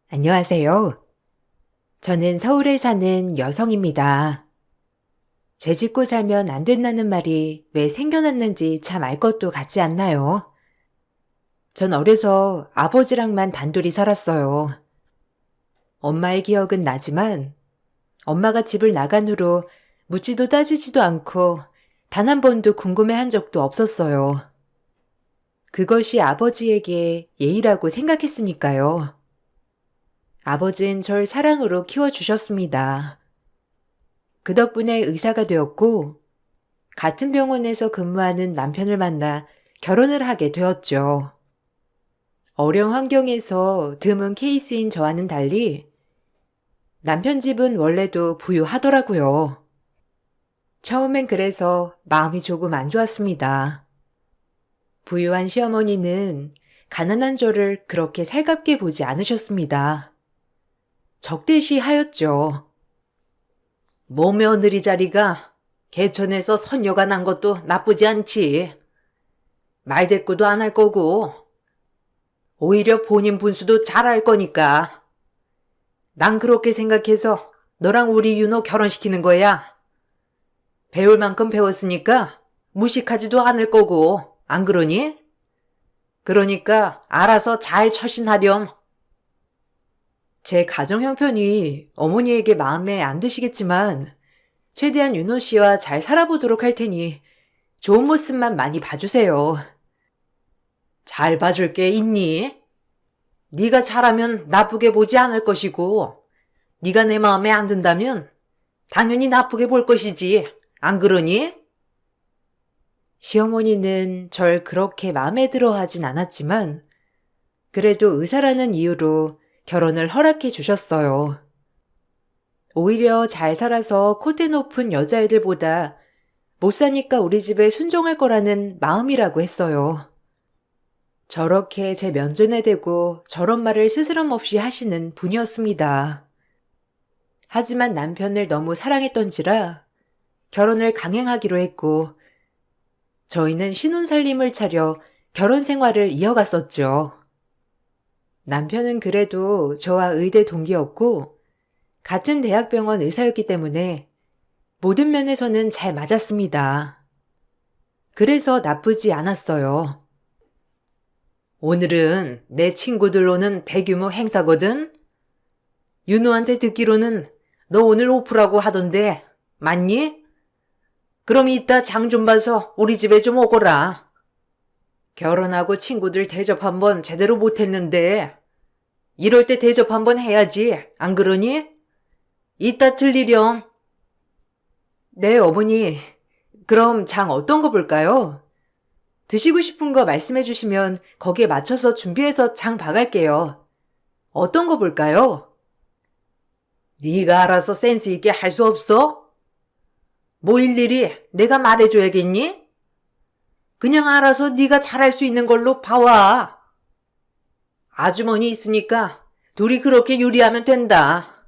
안녕하세요. 저는 서울에 사는 여성입니다. 제 짓고 살면 안 된다는 말이 왜 생겨났는지 참 알 것도 같지 않나요? 전 어려서 아버지랑만 단둘이 살았어요. 엄마의 기억은 나지만 엄마가 집을 나간 후로 묻지도 따지지도 않고 단 한 번도 궁금해한 적도 없었어요. 그것이 아버지에게 예의라고 생각했으니까요. 아버진 절 사랑으로 키워주셨습니다. 그 덕분에 의사가 되었고, 같은 병원에서 근무하는 남편을 만나 결혼을 하게 되었죠. 어려운 환경에서 드문 케이스인 저와는 달리 남편 집은 원래도 부유하더라고요. 처음엔 그래서 마음이 조금 안 좋았습니다. 부유한 시어머니는 가난한 저를 그렇게 살갑게 보지 않으셨습니다. 적대시하였죠. 모 며느리 자리가 개천에서 선녀가 난 것도 나쁘지 않지. 말대꾸도 안 할 거고 오히려 본인 분수도 잘 알 거니까. 난 그렇게 생각해서 너랑 우리 윤호 결혼시키는 거야. 배울 만큼 배웠으니까 무식하지도 않을 거고, 안 그러니? 그러니까 알아서 잘 처신하렴. 제 가정 형편이 어머니에게 마음에 안 드시겠지만 최대한 윤호 씨와 잘 살아보도록 할 테니 좋은 모습만 많이 봐주세요. 잘 봐줄 게 있니? 네가 잘하면 나쁘게 보지 않을 것이고, 네가 내 마음에 안 든다면 당연히 나쁘게 볼 것이지. 안 그러니? 시어머니는 절 그렇게 마음에 들어 하진 않았지만 그래도 의사라는 이유로 결혼을 허락해 주셨어요. 오히려 잘 살아서 콧대 높은 여자애들보다 못 사니까 우리 집에 순종할 거라는 마음이라고 했어요. 저렇게 제 면전에 대고 저런 말을 스스럼 없이 하시는 분이었습니다. 하지만 남편을 너무 사랑했던지라 결혼을 강행하기로 했고 저희는 신혼살림을 차려 결혼 생활을 이어갔었죠. 남편은 그래도 저와 의대 동기였고 같은 대학병원 의사였기 때문에 모든 면에서는 잘 맞았습니다. 그래서 나쁘지 않았어요. 오늘은 내 친구들로는 대규모 행사거든? 윤우한테 듣기로는 너 오늘 오프라고 하던데 맞니? 그럼 이따 장 좀 봐서 우리 집에 좀 오거라. 결혼하고 친구들 대접 한번 제대로 못했는데 이럴 때 대접 한번 해야지. 안 그러니? 이따 들리렴. 네, 어머니. 그럼 장 어떤 거 볼까요? 드시고 싶은 거 말씀해 주시면 거기에 맞춰서 준비해서 장 봐갈게요. 어떤 거 볼까요? 네가 알아서 센스 있게 할 수 없어? 뭐 일일이 내가 말해줘야겠니? 그냥 알아서 네가 잘할 수 있는 걸로 봐와. 아주머니 있으니까 둘이 그렇게 요리하면 된다.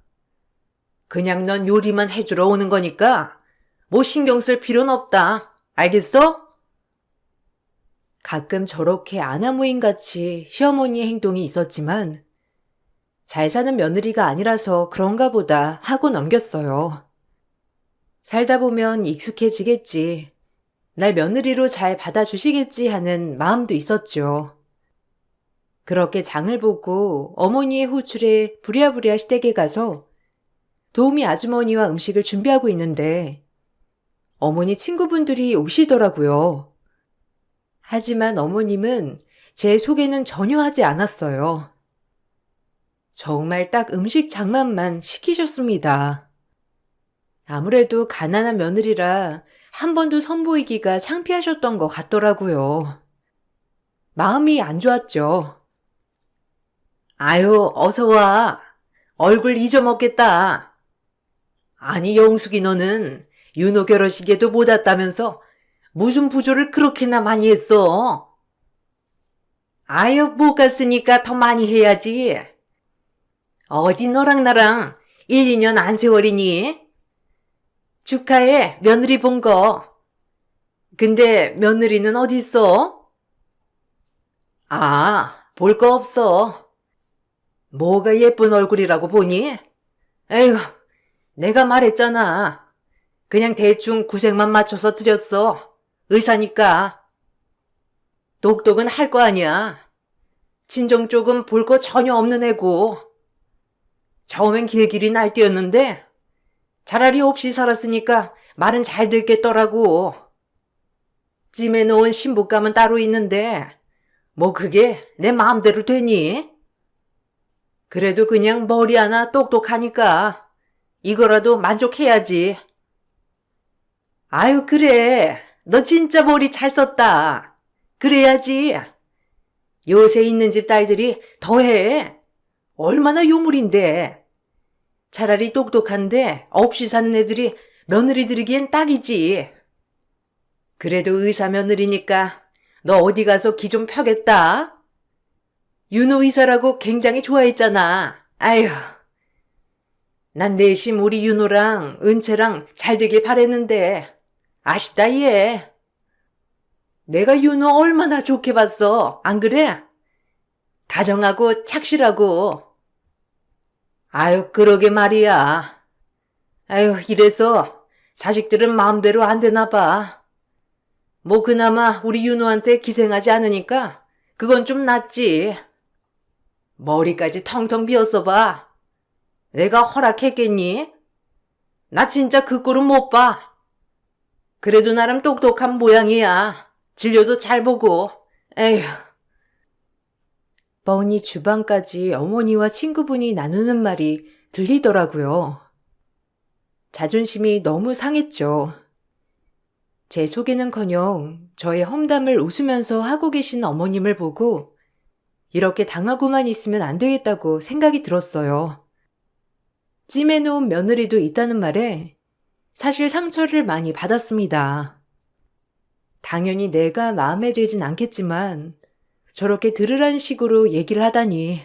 그냥 넌 요리만 해주러 오는 거니까 뭐 신경 쓸 필요는 없다. 알겠어? 가끔 저렇게 아나무인같이 시어머니의 행동이 있었지만 잘 사는 며느리가 아니라서 그런가 보다 하고 넘겼어요. 살다 보면 익숙해지겠지. 날 며느리로 잘 받아주시겠지 하는 마음도 있었죠. 그렇게 장을 보고 어머니의 호출에 부랴부랴 시댁에 가서 도우미 아주머니와 음식을 준비하고 있는데 어머니 친구분들이 오시더라고요. 하지만 어머님은 제 소개는 전혀 하지 않았어요. 정말 딱 음식 장만만 시키셨습니다. 아무래도 가난한 며느리라 한 번도 선보이기가 창피하셨던 것 같더라고요. 마음이 안 좋았죠. 아유, 어서 와. 얼굴 잊어먹겠다. 아니, 영숙이 너는 윤호 결혼식에도 못 왔다면서 무슨 부조를 그렇게나 많이 했어? 아유, 못 갔으니까 더 많이 해야지. 어디 너랑 나랑 1, 2년 안 세월이니? 축하해, 며느리 본 거. 근데 며느리는 어디 있어? 아, 볼 거 없어. 뭐가 예쁜 얼굴이라고 보니? 에휴, 내가 말했잖아. 그냥 대충 구색만 맞춰서 드렸어. 의사니까. 똑똑은 할 거 아니야. 친정 쪽은 볼 거 전혀 없는 애고. 처음엔 길길이 날뛰었는데 차라리 없이 살았으니까 말은 잘 듣겠더라고. 찜해놓은 신부감은 따로 있는데 뭐 그게 내 마음대로 되니? 그래도 그냥 머리 하나 똑똑하니까 이거라도 만족해야지. 아유, 그래. 너 진짜 머리 잘 썼다. 그래야지. 요새 있는 집 딸들이 더해. 얼마나 요물인데. 차라리 똑똑한데 없이 사는 애들이 며느리 들이기엔 딱이지. 그래도 의사 며느리니까 너 어디 가서 기 좀 펴겠다. 윤호 의사라고 굉장히 좋아했잖아. 아휴. 난 내심 우리 윤호랑 은채랑 잘 되길 바랬는데 아쉽다 얘. 내가 윤호 얼마나 좋게 봤어. 안 그래? 다정하고 착실하고. 아유, 그러게 말이야. 아유, 이래서 자식들은 마음대로 안 되나 봐. 뭐 그나마 우리 윤호한테 기생하지 않으니까 그건 좀 낫지. 머리까지 텅텅 비었어 봐. 내가 허락했겠니? 나 진짜 그 꼴은 못 봐. 그래도 나름 똑똑한 모양이야. 진료도 잘 보고. 에휴. 뻔히 주방까지 어머니와 친구분이 나누는 말이 들리더라고요. 자존심이 너무 상했죠. 제 소개는커녕 저의 험담을 웃으면서 하고 계신 어머님을 보고 이렇게 당하고만 있으면 안 되겠다고 생각이 들었어요. 찜해놓은 며느리도 있다는 말에 사실 상처를 많이 받았습니다. 당연히 내가 마음에 들진 않겠지만 저렇게 들으라는 식으로 얘기를 하다니.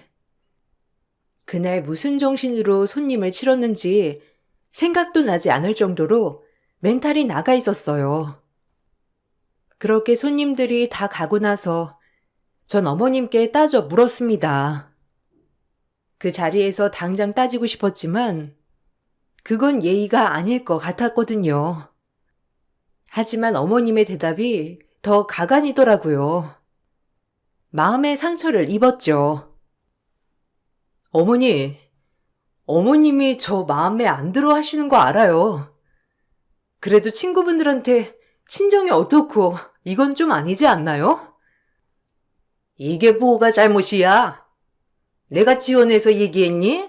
그날 무슨 정신으로 손님을 치렀는지 생각도 나지 않을 정도로 멘탈이 나가 있었어요. 그렇게 손님들이 다 가고 나서 전 어머님께 따져 물었습니다. 그 자리에서 당장 따지고 싶었지만 그건 예의가 아닐 것 같았거든요. 하지만 어머님의 대답이 더 가관이더라고요. 마음의 상처를 입었죠. 어머님이 저 마음에 안 들어 하시는 거 알아요. 그래도 친구분들한테 친정이 어떻고 이건 좀 아니지 않나요? 이게 뭐가 잘못이야? 내가 지원해서 얘기했니?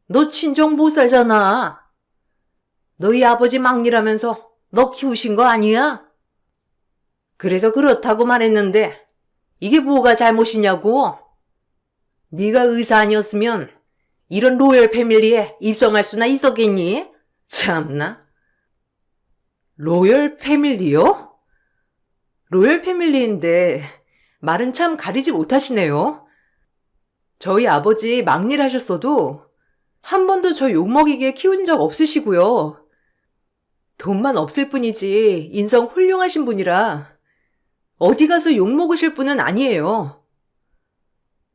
너 친정 못 살잖아. 너희 아버지 막리라면서 너 키우신 거 아니야? 그래서 그렇다고 말했는데 이게 뭐가 잘못이냐고? 네가 의사 아니었으면 이런 로열 패밀리에 입성할 수나 있었겠니? 참나. 로열 패밀리요? 로열 패밀리인데 말은 참 가리지 못하시네요. 저희 아버지 막일 하셨어도 한 번도 저 욕먹이게 키운 적 없으시고요. 돈만 없을 뿐이지 인성 훌륭하신 분이라 어디 가서 욕먹으실 분은 아니에요.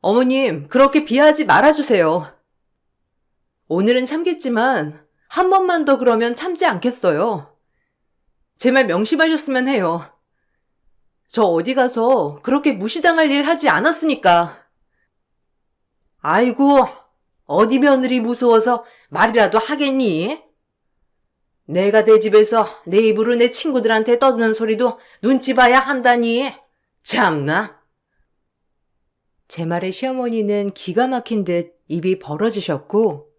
어머님, 그렇게 비하하지 말아주세요. 오늘은 참겠지만 한 번만 더 그러면 참지 않겠어요. 제 말 명심하셨으면 해요. 저 어디 가서 그렇게 무시당할 일 하지 않았으니까. 아이고, 어디 며느리 무서워서 말이라도 하겠니? 내가 내 집에서 내 입으로 내 친구들한테 떠드는 소리도 눈치 봐야 한다니. 참나. 제 말에 시어머니는 기가 막힌 듯 입이 벌어지셨고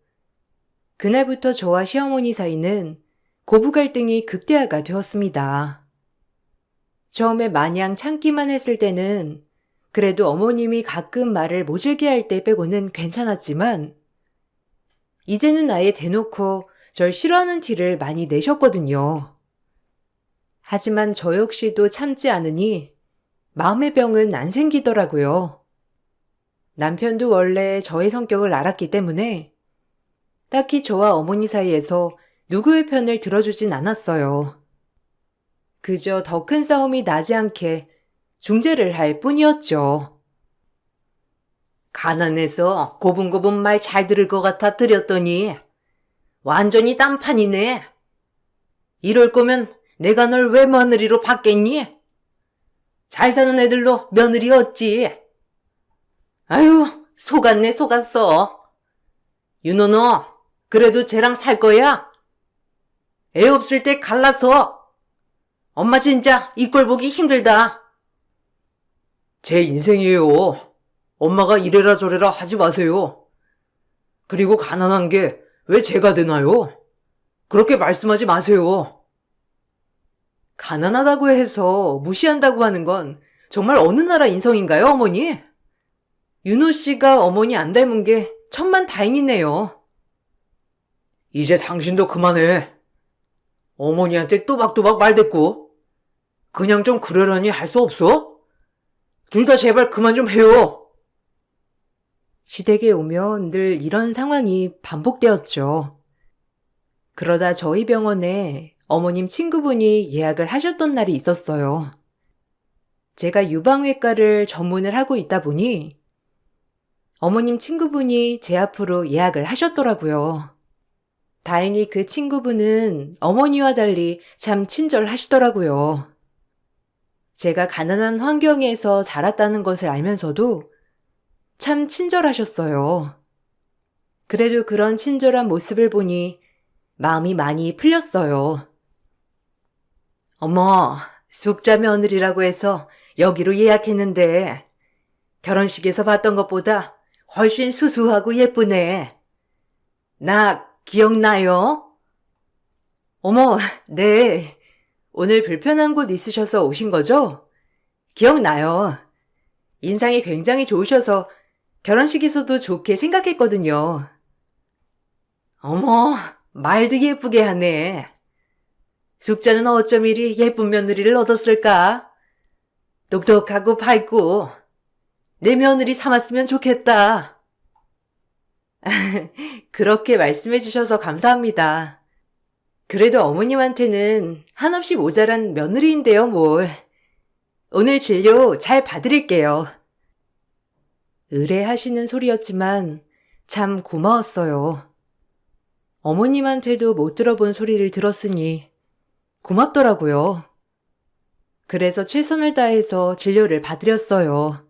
그날부터 저와 시어머니 사이는 고부 갈등이 극대화가 되었습니다. 처음에 마냥 참기만 했을 때는 그래도 어머님이 가끔 말을 모질게 할 때 빼고는 괜찮았지만 이제는 아예 대놓고 절 싫어하는 티를 많이 내셨거든요. 하지만 저 역시도 참지 않으니 마음의 병은 안 생기더라고요. 남편도 원래 저의 성격을 알았기 때문에 딱히 저와 어머니 사이에서 누구의 편을 들어주진 않았어요. 그저 더 큰 싸움이 나지 않게 중재를 할 뿐이었죠. 가난해서 고분고분 말 잘 들을 것 같아 드렸더니 완전히 딴판이네. 이럴 거면 내가 널 왜 며느리로 받겠니? 잘 사는 애들로 며느리 얻지. 아유, 속았네, 속았어. 윤호 너 그래도 쟤랑 살 거야? 애 없을 때 갈라서. 엄마 진짜 이 꼴 보기 힘들다. 제 인생이에요. 엄마가 이래라 저래라 하지 마세요. 그리고 가난한 게 왜 제가 되나요? 그렇게 말씀하지 마세요. 가난하다고 해서 무시한다고 하는 건 정말 어느 나라 인성인가요, 어머니? 윤호 씨가 어머니 안 닮은 게 천만 다행이네요. 이제 당신도 그만해. 어머니한테 또박또박 말댔고 그냥 좀 그러려니 할 수 없어? 둘 다 제발 그만 좀 해요. 시댁에 오면 늘 이런 상황이 반복되었죠. 그러다 저희 병원에 어머님 친구분이 예약을 하셨던 날이 있었어요. 제가 유방외과를 전문을 하고 있다 보니 어머님 친구분이 제 앞으로 예약을 하셨더라고요. 다행히 그 친구분은 어머니와 달리 참 친절하시더라고요. 제가 가난한 환경에서 자랐다는 것을 알면서도 참 친절하셨어요. 그래도 그런 친절한 모습을 보니 마음이 많이 풀렸어요. 어머, 숙자 며느리라고 해서 여기로 예약했는데 결혼식에서 봤던 것보다 훨씬 수수하고 예쁘네. 나 기억나요? 어머, 네. 오늘 불편한 곳 있으셔서 오신 거죠? 기억나요. 인상이 굉장히 좋으셔서 결혼식에서도 좋게 생각했거든요. 어머, 말도 예쁘게 하네. 숙자는 어쩜 이리 예쁜 며느리를 얻었을까? 똑똑하고 밝고 내 며느리 삼았으면 좋겠다. 그렇게 말씀해 주셔서 감사합니다. 그래도 어머님한테는 한없이 모자란 며느리인데요, 뭘. 오늘 진료 잘 봐드릴게요. 의뢰하시는 소리였지만 참 고마웠어요. 어머님한테도 못 들어본 소리를 들었으니 고맙더라고요. 그래서 최선을 다해서 진료를 받으렸어요.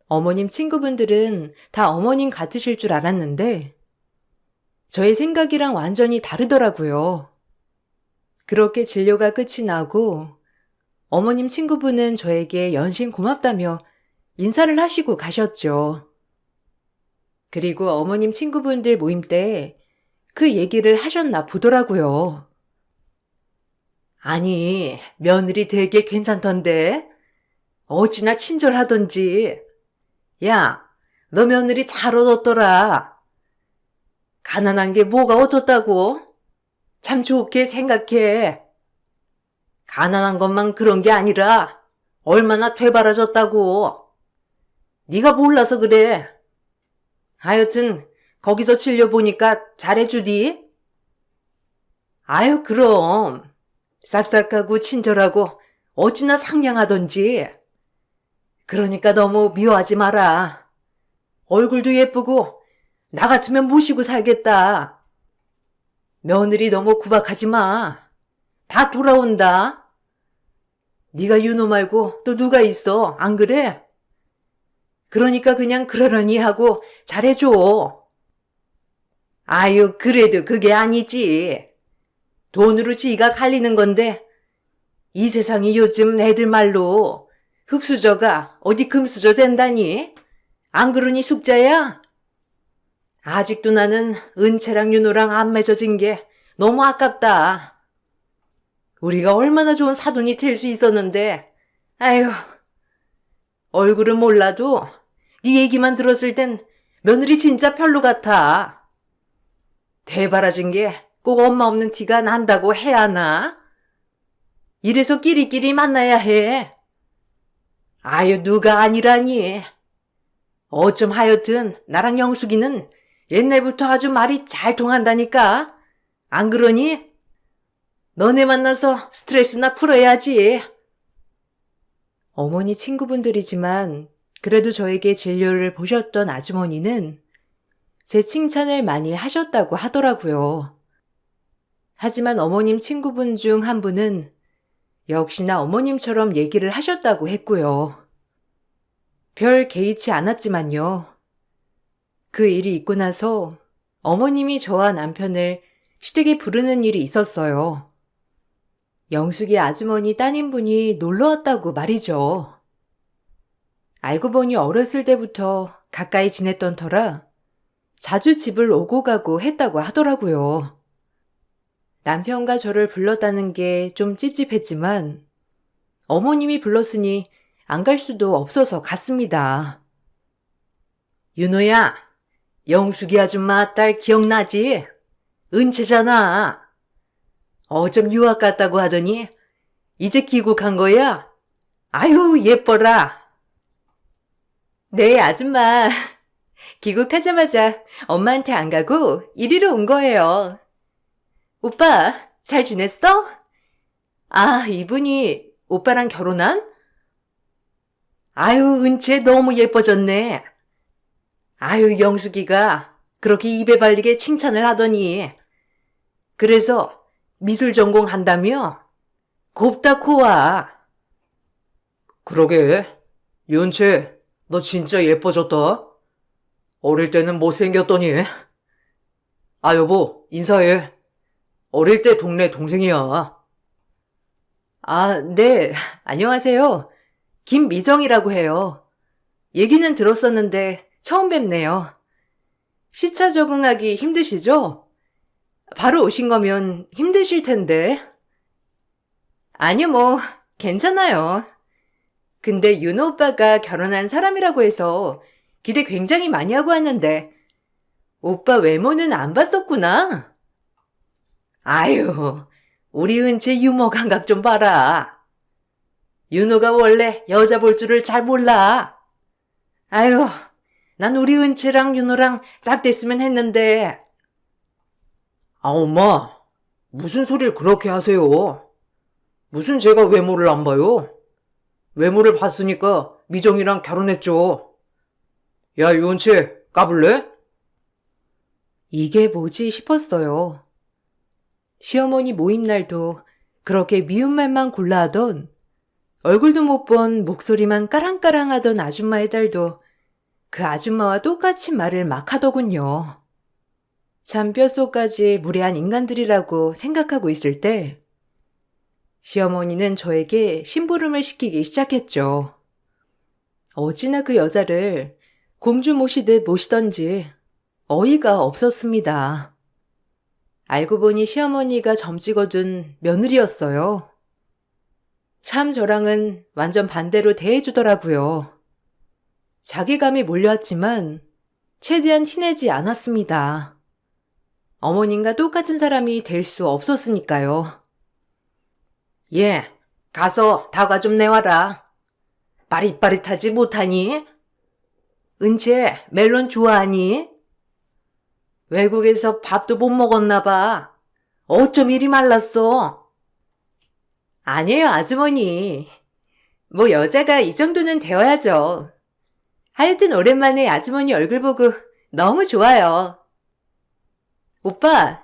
어머님 친구분들은 다 어머님 같으실 줄 알았는데 저의 생각이랑 완전히 다르더라고요. 그렇게 진료가 끝이 나고 어머님 친구분은 저에게 연신 고맙다며 인사를 하시고 가셨죠. 그리고 어머님 친구분들 모임 때 그 얘기를 하셨나 보더라고요. 아니, 며느리 되게 괜찮던데? 어찌나 친절하던지. 야, 너 며느리 잘 얻었더라. 가난한 게 뭐가 어떻다고? 참 좋게 생각해. 가난한 것만 그런 게 아니라 얼마나 되바라졌다고. 네가 몰라서 그래. 하여튼 거기서 진료 보니까 잘해주디? 아유, 그럼. 싹싹하고 친절하고 어찌나 상냥하던지. 그러니까 너무 미워하지 마라. 얼굴도 예쁘고 나 같으면 모시고 살겠다. 며느리 너무 구박하지 마. 다 돌아온다. 네가 윤호 말고 또 누가 있어, 안 그래? 그러니까 그냥 그러려니 하고 잘해줘. 아유, 그래도 그게 아니지. 돈으로 지가 갈리는 건데 이 세상이 요즘 애들 말로 흙수저가 어디 금수저 된다니? 안 그러니 숙자야? 아직도 나는 은채랑 윤호랑 안 맺어진 게 너무 아깝다. 우리가 얼마나 좋은 사돈이 될 수 있었는데, 아휴, 얼굴은 몰라도 네 얘기만 들었을 땐 며느리 진짜 별로 같아. 대바라진 게 꼭 엄마 없는 티가 난다고 해야 하나? 이래서 끼리끼리 만나야 해. 아유, 누가 아니라니. 어쩜 하여튼 나랑 영숙이는 옛날부터 아주 말이 잘 통한다니까. 안 그러니? 너네 만나서 스트레스나 풀어야지. 어머니 친구분들이지만 그래도 저에게 진료를 보셨던 아주머니는 제 칭찬을 많이 하셨다고 하더라고요. 하지만 어머님 친구분 중 한 분은 역시나 어머님처럼 얘기를 하셨다고 했고요. 별 개의치 않았지만요. 그 일이 있고 나서 어머님이 저와 남편을 시댁에 부르는 일이 있었어요. 영숙이 아주머니 따님분이 놀러 왔다고 말이죠. 알고 보니 어렸을 때부터 가까이 지냈던 터라 자주 집을 오고 가고 했다고 하더라고요. 남편과 저를 불렀다는 게 좀 찝찝했지만 어머님이 불렀으니 안 갈 수도 없어서 갔습니다. 윤호야, 영숙이 아줌마 딸 기억나지? 은채잖아. 어쩜 유학 갔다고 하더니 이제 귀국한 거야? 아유, 예뻐라. 네, 아줌마. 귀국하자마자 엄마한테 안 가고 이리로 온 거예요. 오빠, 잘 지냈어? 아, 이분이 오빠랑 결혼한? 아유, 은채 너무 예뻐졌네. 아유, 영숙이가 그렇게 입에 발리게 칭찬을 하더니. 그래서 미술 전공한다며? 곱다 코와. 그러게. 윤채, 너 진짜 예뻐졌다. 어릴 때는 못생겼더니. 아, 여보, 인사해. 어릴 때 동네 동생이야. 아, 네. 안녕하세요. 김미정이라고 해요. 얘기는 들었었는데 처음 뵙네요. 시차 적응하기 힘드시죠? 바로 오신 거면 힘드실 텐데. 아니요, 뭐 괜찮아요. 근데 윤호 오빠가 결혼한 사람이라고 해서 기대 굉장히 많이 하고 왔는데 오빠 외모는 안 봤었구나. 아유, 우리 은채 유머 감각 좀 봐라. 윤호가 원래 여자 볼 줄을 잘 몰라. 아유, 난 우리 은채랑 윤호랑 짝됐으면 했는데. 아, 엄마, 무슨 소리를 그렇게 하세요? 무슨 제가 외모를 안 봐요? 외모를 봤으니까 미정이랑 결혼했죠. 야, 유은채, 까불래? 이게 뭐지 싶었어요. 시어머니 모임 날도 그렇게 미운 말만 골라 하던, 얼굴도 못 본 목소리만 까랑까랑 하던 아줌마의 딸도 그 아줌마와 똑같이 말을 막 하더군요. 참 뼛속까지 무례한 인간들이라고 생각하고 있을 때 시어머니는 저에게 심부름을 시키기 시작했죠. 어찌나 그 여자를 공주 모시듯 모시던지 어이가 없었습니다. 알고 보니 시어머니가 점찍어둔 며느리였어요. 참 저랑은 완전 반대로 대해주더라고요. 자괴감이 몰려왔지만 최대한 티내지 않았습니다. 어머님과 똑같은 사람이 될 수 없었으니까요. 예, 가서 다과 좀 내와라. 빠릿빠릿하지 못하니? 은채, 멜론 좋아하니? 외국에서 밥도 못 먹었나 봐. 어쩜 이리 말랐어? 아니에요, 아주머니. 뭐 여자가 이 정도는 되어야죠. 하여튼 오랜만에 아주머니 얼굴 보고 너무 좋아요. 오빠,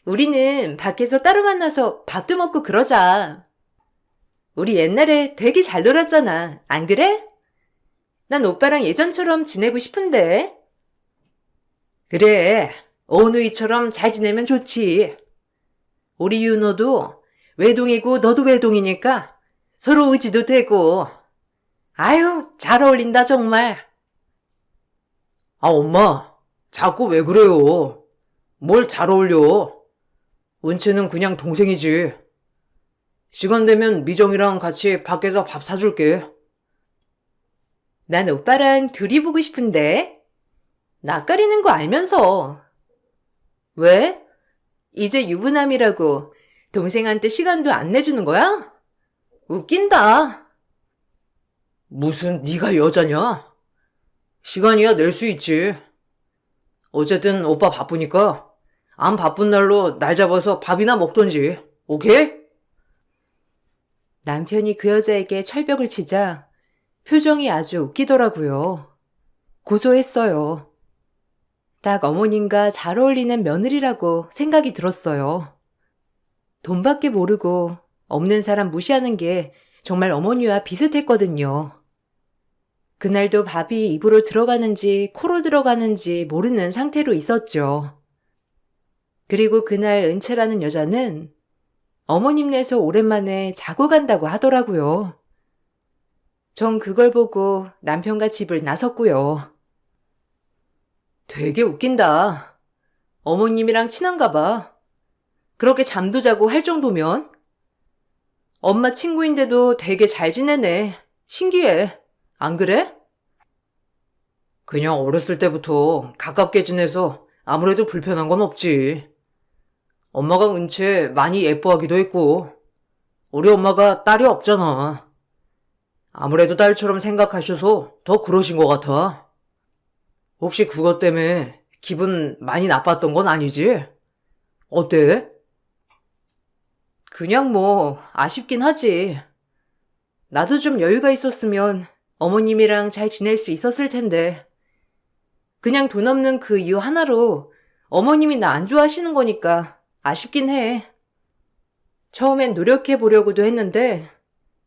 우리는 밖에서 따로 만나서 밥도 먹고 그러자. 우리 옛날에 되게 잘 놀았잖아. 안 그래? 난 오빠랑 예전처럼 지내고 싶은데. 그래, 오누이처럼 잘 지내면 좋지. 우리 윤호도 외동이고 너도 외동이니까 서로 의지도 되고. 아유, 잘 어울린다 정말. 아, 엄마, 자꾸 왜 그래요? 뭘 잘 어울려? 은채는 그냥 동생이지. 시간 되면 미정이랑 같이 밖에서 밥 사줄게. 난 오빠랑 둘이 보고 싶은데. 낯가리는 거 알면서. 왜? 이제 유부남이라고 동생한테 시간도 안 내주는 거야? 웃긴다. 무슨 네가 여자냐? 시간이야 낼 수 있지. 어쨌든 오빠 바쁘니까 안 바쁜 날로 날 잡아서 밥이나 먹던지. 오케이? 남편이 그 여자에게 철벽을 치자 표정이 아주 웃기더라고요. 고소했어요. 딱 어머님과 잘 어울리는 며느리라고 생각이 들었어요. 돈밖에 모르고 없는 사람 무시하는 게 정말 어머니와 비슷했거든요. 그날도 밥이 입으로 들어가는지 코로 들어가는지 모르는 상태로 있었죠. 그리고 그날 은채라는 여자는 어머님네서 오랜만에 자고 간다고 하더라고요. 전 그걸 보고 남편과 집을 나섰고요. 되게 웃긴다. 어머님이랑 친한가 봐. 그렇게 잠도 자고 할 정도면? 엄마 친구인데도 되게 잘 지내네. 신기해. 안 그래? 그냥 어렸을 때부터 가깝게 지내서 아무래도 불편한 건 없지. 엄마가 은채 많이 예뻐하기도 했고, 우리 엄마가 딸이 없잖아. 아무래도 딸처럼 생각하셔서 더 그러신 것 같아. 혹시 그것 때문에 기분 많이 나빴던 건 아니지? 어때? 그냥 뭐 아쉽긴 하지. 나도 좀 여유가 있었으면 어머님이랑 잘 지낼 수 있었을 텐데. 그냥 돈 없는 그 이유 하나로 어머님이 나 안 좋아하시는 거니까 아쉽긴 해. 처음엔 노력해 보려고도 했는데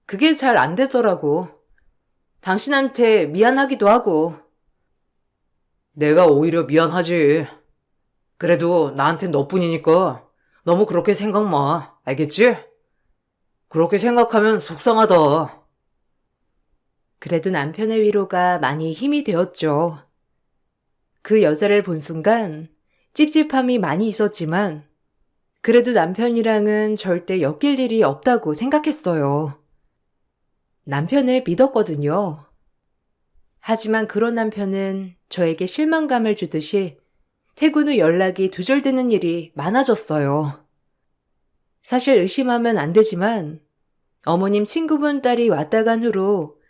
그게 잘 안 되더라고. 당신한테 미안하기도 하고. 내가 오히려 미안하지. 그래도 나한텐 너뿐이니까 너무 그렇게 생각 마. 알겠지? 그렇게 생각하면 속상하다. 그래도 남편의 위로가 많이 힘이 되었죠. 그 여자를 본 순간 찝찝함이 많이 있었지만 그래도 남편이랑은 절대 엮일 일이 없다고 생각했어요. 남편을 믿었거든요. 하지만 그런 남편은 저에게 실망감을 주듯이 퇴근 후 연락이 두절되는 일이 많아졌어요. 사실 의심하면 안 되지만 어머님 친구분 딸이 왔다 간 후로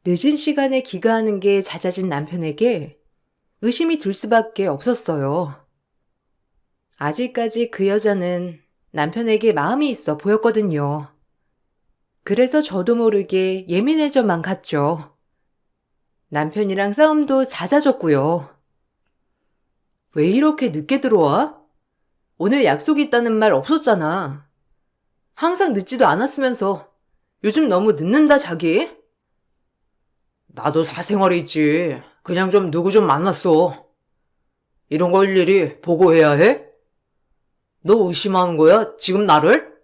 늦은 시간에 귀가하는 게 잦아진 남편에게 의심이 들 수밖에 없었어요. 아직까지 그 여자는 남편에게 마음이 있어 보였거든요. 그래서 저도 모르게 예민해져만 갔죠. 남편이랑 싸움도 잦아졌고요. 왜 이렇게 늦게 들어와? 오늘 약속 있다는 말 없었잖아. 항상 늦지도 않았으면서 요즘 너무 늦는다 자기? 나도 사생활이 있지. 그냥 좀 누구 좀 만났어. 이런 거 일일이 보고해야 해? 너 의심하는 거야? 지금 나를?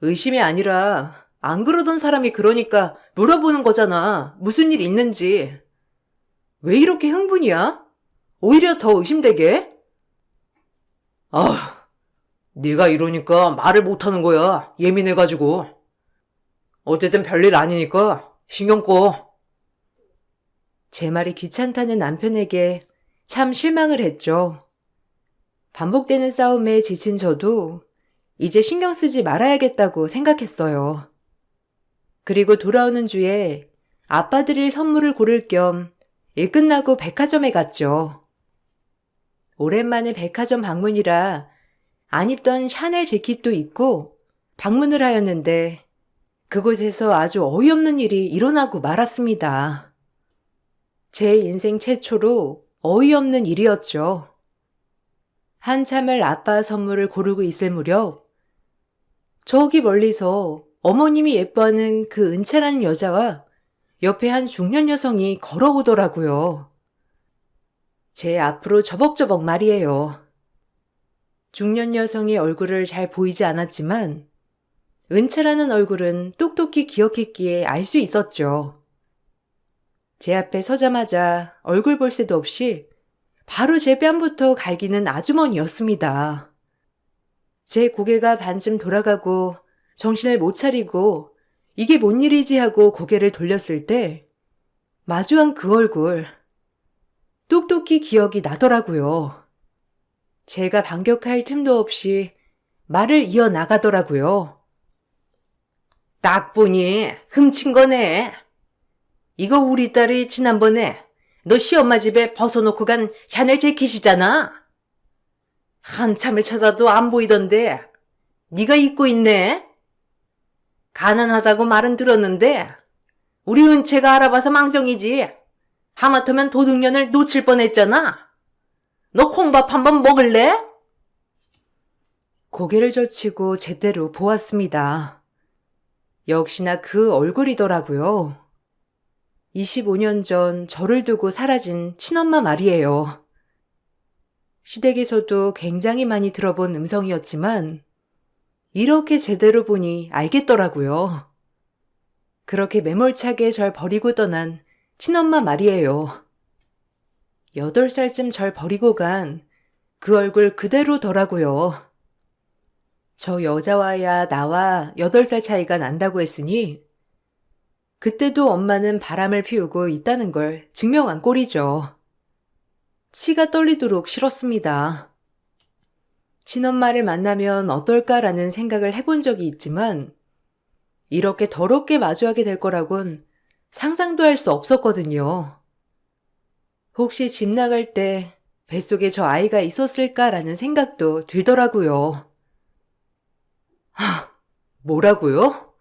의심이 아니라 안 그러던 사람이 그러니까 물어보는 거잖아. 무슨 일 있는지. 왜 이렇게 흥분이야? 오히려 더 의심되게? 아, 네가 이러니까 말을 못하는 거야. 예민해가지고. 어쨌든 별일 아니니까 신경 꺼. 제 말이 귀찮다는 남편에게 참 실망을 했죠. 반복되는 싸움에 지친 저도 이제 신경 쓰지 말아야겠다고 생각했어요. 그리고 돌아오는 주에 아빠 드릴 선물을 고를 겸 일 끝나고 백화점에 갔죠. 오랜만에 백화점 방문이라 안 입던 샤넬 재킷도 입고 방문을 하였는데 그곳에서 아주 어이없는 일이 일어나고 말았습니다. 제 인생 최초로 어이없는 일이었죠. 한참을 아빠 선물을 고르고 있을 무렵 저기 멀리서 어머님이 예뻐하는 그 은채라는 여자와 옆에 한 중년 여성이 걸어오더라고요. 제 앞으로 저벅저벅 말이에요. 중년 여성의 얼굴을 잘 보이지 않았지만 은채라는 얼굴은 똑똑히 기억했기에 알 수 있었죠. 제 앞에 서자마자 얼굴 볼 새도 없이 바로 제 뺨부터 갈기는 아주머니였습니다. 제 고개가 반쯤 돌아가고 정신을 못 차리고 이게 뭔 일이지 하고 고개를 돌렸을 때 마주한 그 얼굴 똑똑히 기억이 나더라고요. 제가 반격할 틈도 없이 말을 이어나가더라고요. 딱 보니 훔친 거네. 이거 우리 딸이 지난번에 너 시엄마 집에 벗어놓고 간 샤넬 재킷이잖아. 한참을 찾아도 안 보이던데 네가 입고 있네. 가난하다고 말은 들었는데 우리 은채가 알아봐서 망정이지. 하마터면 도둑년을 놓칠 뻔했잖아. 너 콩밥 한번 먹을래? 고개를 젖히고 제대로 보았습니다. 역시나 그 얼굴이더라고요. 25년 전 저를 두고 사라진 친엄마 말이에요. 시댁에서도 굉장히 많이 들어본 음성이었지만 이렇게 제대로 보니 알겠더라고요. 그렇게 매몰차게 절 버리고 떠난 친엄마 말이에요. 8살쯤 절 버리고 간 그 얼굴 그대로더라고요. 저 여자와야 나와 8살 차이가 난다고 했으니 그때도 엄마는 바람을 피우고 있다는 걸 증명한 꼴이죠. 치가 떨리도록 싫었습니다. 친엄마를 만나면 어떨까라는 생각을 해본 적이 있지만 이렇게 더럽게 마주하게 될 거라곤 상상도 할 수 없었거든요. 혹시 집 나갈 때 뱃속에 저 아이가 있었을까라는 생각도 들더라고요. 뭐라고요?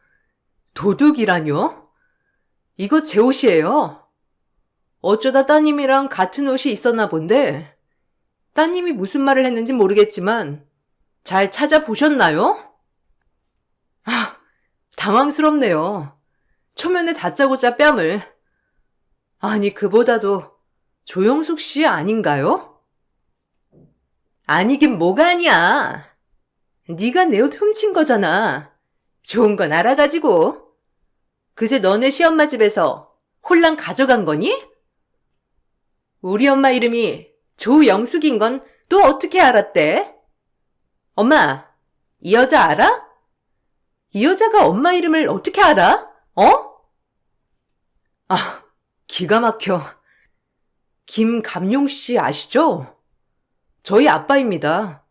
도둑이라뇨? 이거 제 옷이에요. 어쩌다 따님이랑 같은 옷이 있었나 본데 따님이 무슨 말을 했는지 모르겠지만 잘 찾아보셨나요? 당황스럽네요. 초면에 다짜고짜 뺨을. 아니 그보다도 조영숙 씨 아닌가요? 아니긴 뭐가 아니야. 네가 내 옷 훔친 거잖아. 좋은 건 알아가지고. 그새 너네 시엄마 집에서 홀랑 가져간 거니? 우리 엄마 이름이 조영숙인 건 또 어떻게 알았대? 엄마, 이 여자 알아? 이 여자가 엄마 이름을 어떻게 알아? 기가 막혀. 김감용 씨 아시죠? 저희 아빠입니다.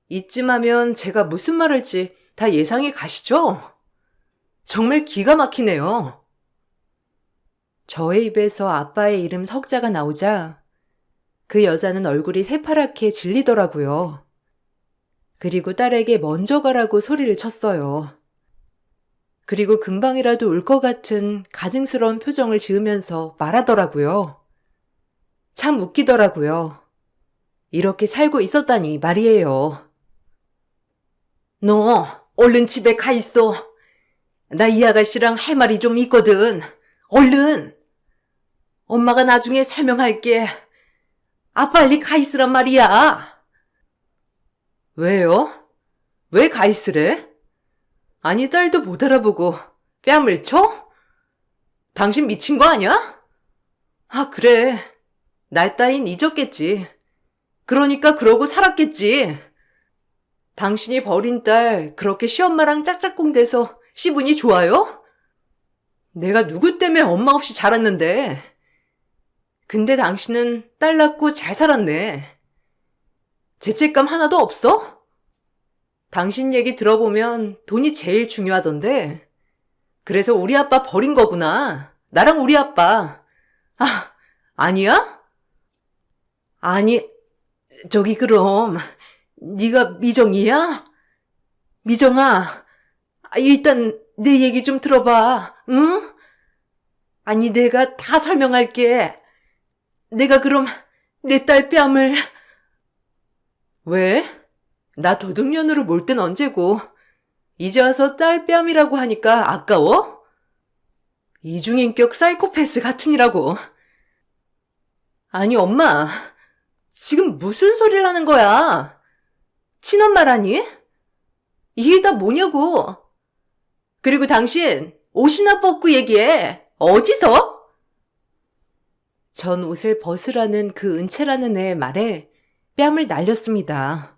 이쯤 하면 제가 무슨 말 할지 다 예상이 가시죠? 정말 기가 막히네요. 저의 입에서 아빠의 이름 석자가 나오자 그 여자는 얼굴이 새파랗게 질리더라고요. 그리고 딸에게 먼저 가라고 소리를 쳤어요. 그리고 금방이라도 울 것 같은 가증스러운 표정을 지으면서 말하더라고요. 참 웃기더라고요. 이렇게 살고 있었다니 말이에요. 너 얼른 집에 가 있어. 나 이 아가씨랑 할 말이 좀 있거든. 얼른. 엄마가 나중에 설명할게. 빨리 가 있으란 말이야. 왜요? 왜 가 있으래? 아니 딸도 못 알아보고 뺨을 쳐? 당신 미친 거 아니야? 그래. 날 따윈 잊었겠지. 그러니까 그러고 살았겠지. 당신이 버린 딸 그렇게 시엄마랑 짝짝꿍 돼서 씹으니 좋아요? 내가 누구 때문에 엄마 없이 자랐는데. 근데 당신은 딸 낳고 잘 살았네. 죄책감 하나도 없어? 당신 얘기 들어보면 돈이 제일 중요하던데. 그래서 우리 아빠 버린 거구나. 나랑 우리 아빠. 아니야? 아니, 저기 그럼 네가 미정이야? 미정아, 일단 내 얘기 좀 들어봐. 응? 아니 내가 다 설명할게. 내가 그럼 내 딸 뺨을... 왜? 나 도둑년으로 몰 땐 언제고. 이제 와서 딸 뺨이라고 하니까 아까워? 이중인격 사이코패스 같으니라고. 아니 엄마, 지금 무슨 소리를 하는 거야? 친엄마라니? 이게 다 뭐냐고. 그리고 당신 옷이나 벗고 얘기해. 어디서? 전 옷을 벗으라는 그 은채라는 애의 말에 뺨을 날렸습니다.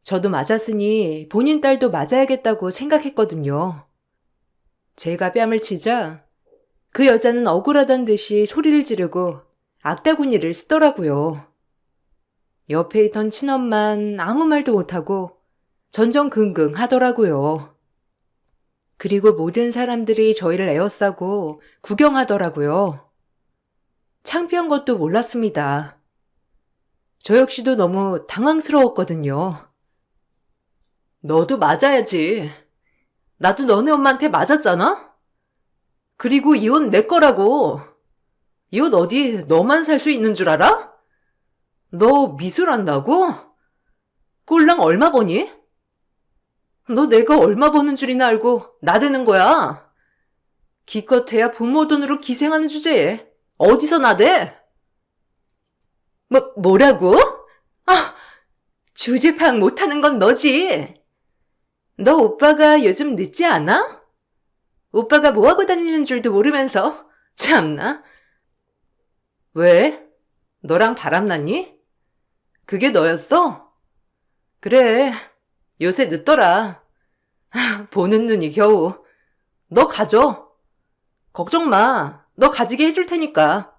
저도 맞았으니 본인 딸도 맞아야겠다고 생각했거든요. 제가 뺨을 치자 그 여자는 억울하단 듯이 소리를 지르고 악다구니를 쓰더라고요. 옆에 있던 친엄만 아무 말도 못하고 전전긍긍 하더라고요. 그리고 모든 사람들이 저희를 에워싸고 구경하더라고요. 창피한 것도 몰랐습니다. 저 역시도 너무 당황스러웠거든요. 너도 맞아야지. 나도 너네 엄마한테 맞았잖아? 그리고 이 옷 내 거라고. 이 옷 어디 너만 살 수 있는 줄 알아? 너 미술한다고? 꼴랑 얼마 버니? 너 내가 얼마 버는 줄이나 알고 나대는 거야. 기껏해야 부모 돈으로 기생하는 주제에 어디서 나대? 뭐라고? 아, 주제 파악 못하는 건 너지. 너 오빠가 요즘 늦지 않아? 오빠가 뭐하고 다니는 줄도 모르면서 참나. 왜? 너랑 바람났니? 그게 너였어? 그래, 요새 늦더라. 보는 눈이 겨우. 너 가져. 걱정 마. 너 가지게 해줄 테니까.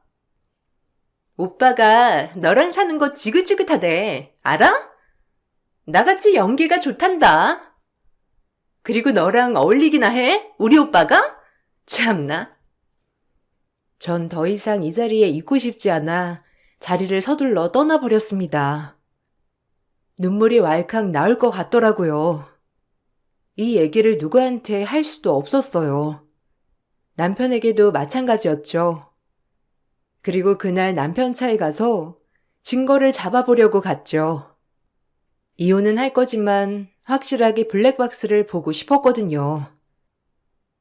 오빠가 너랑 사는 거 지긋지긋하대. 알아? 나같이 연기가 좋단다. 그리고 너랑 어울리기나 해? 우리 오빠가? 참나. 전 더 이상 이 자리에 있고 싶지 않아 자리를 서둘러 떠나버렸습니다. 눈물이 왈칵 나올 것 같더라고요. 이 얘기를 누구한테 할 수도 없었어요. 남편에게도 마찬가지였죠. 그리고 그날 남편 차에 가서 증거를 잡아보려고 갔죠. 이혼은 할 거지만 확실하게 블랙박스를 보고 싶었거든요.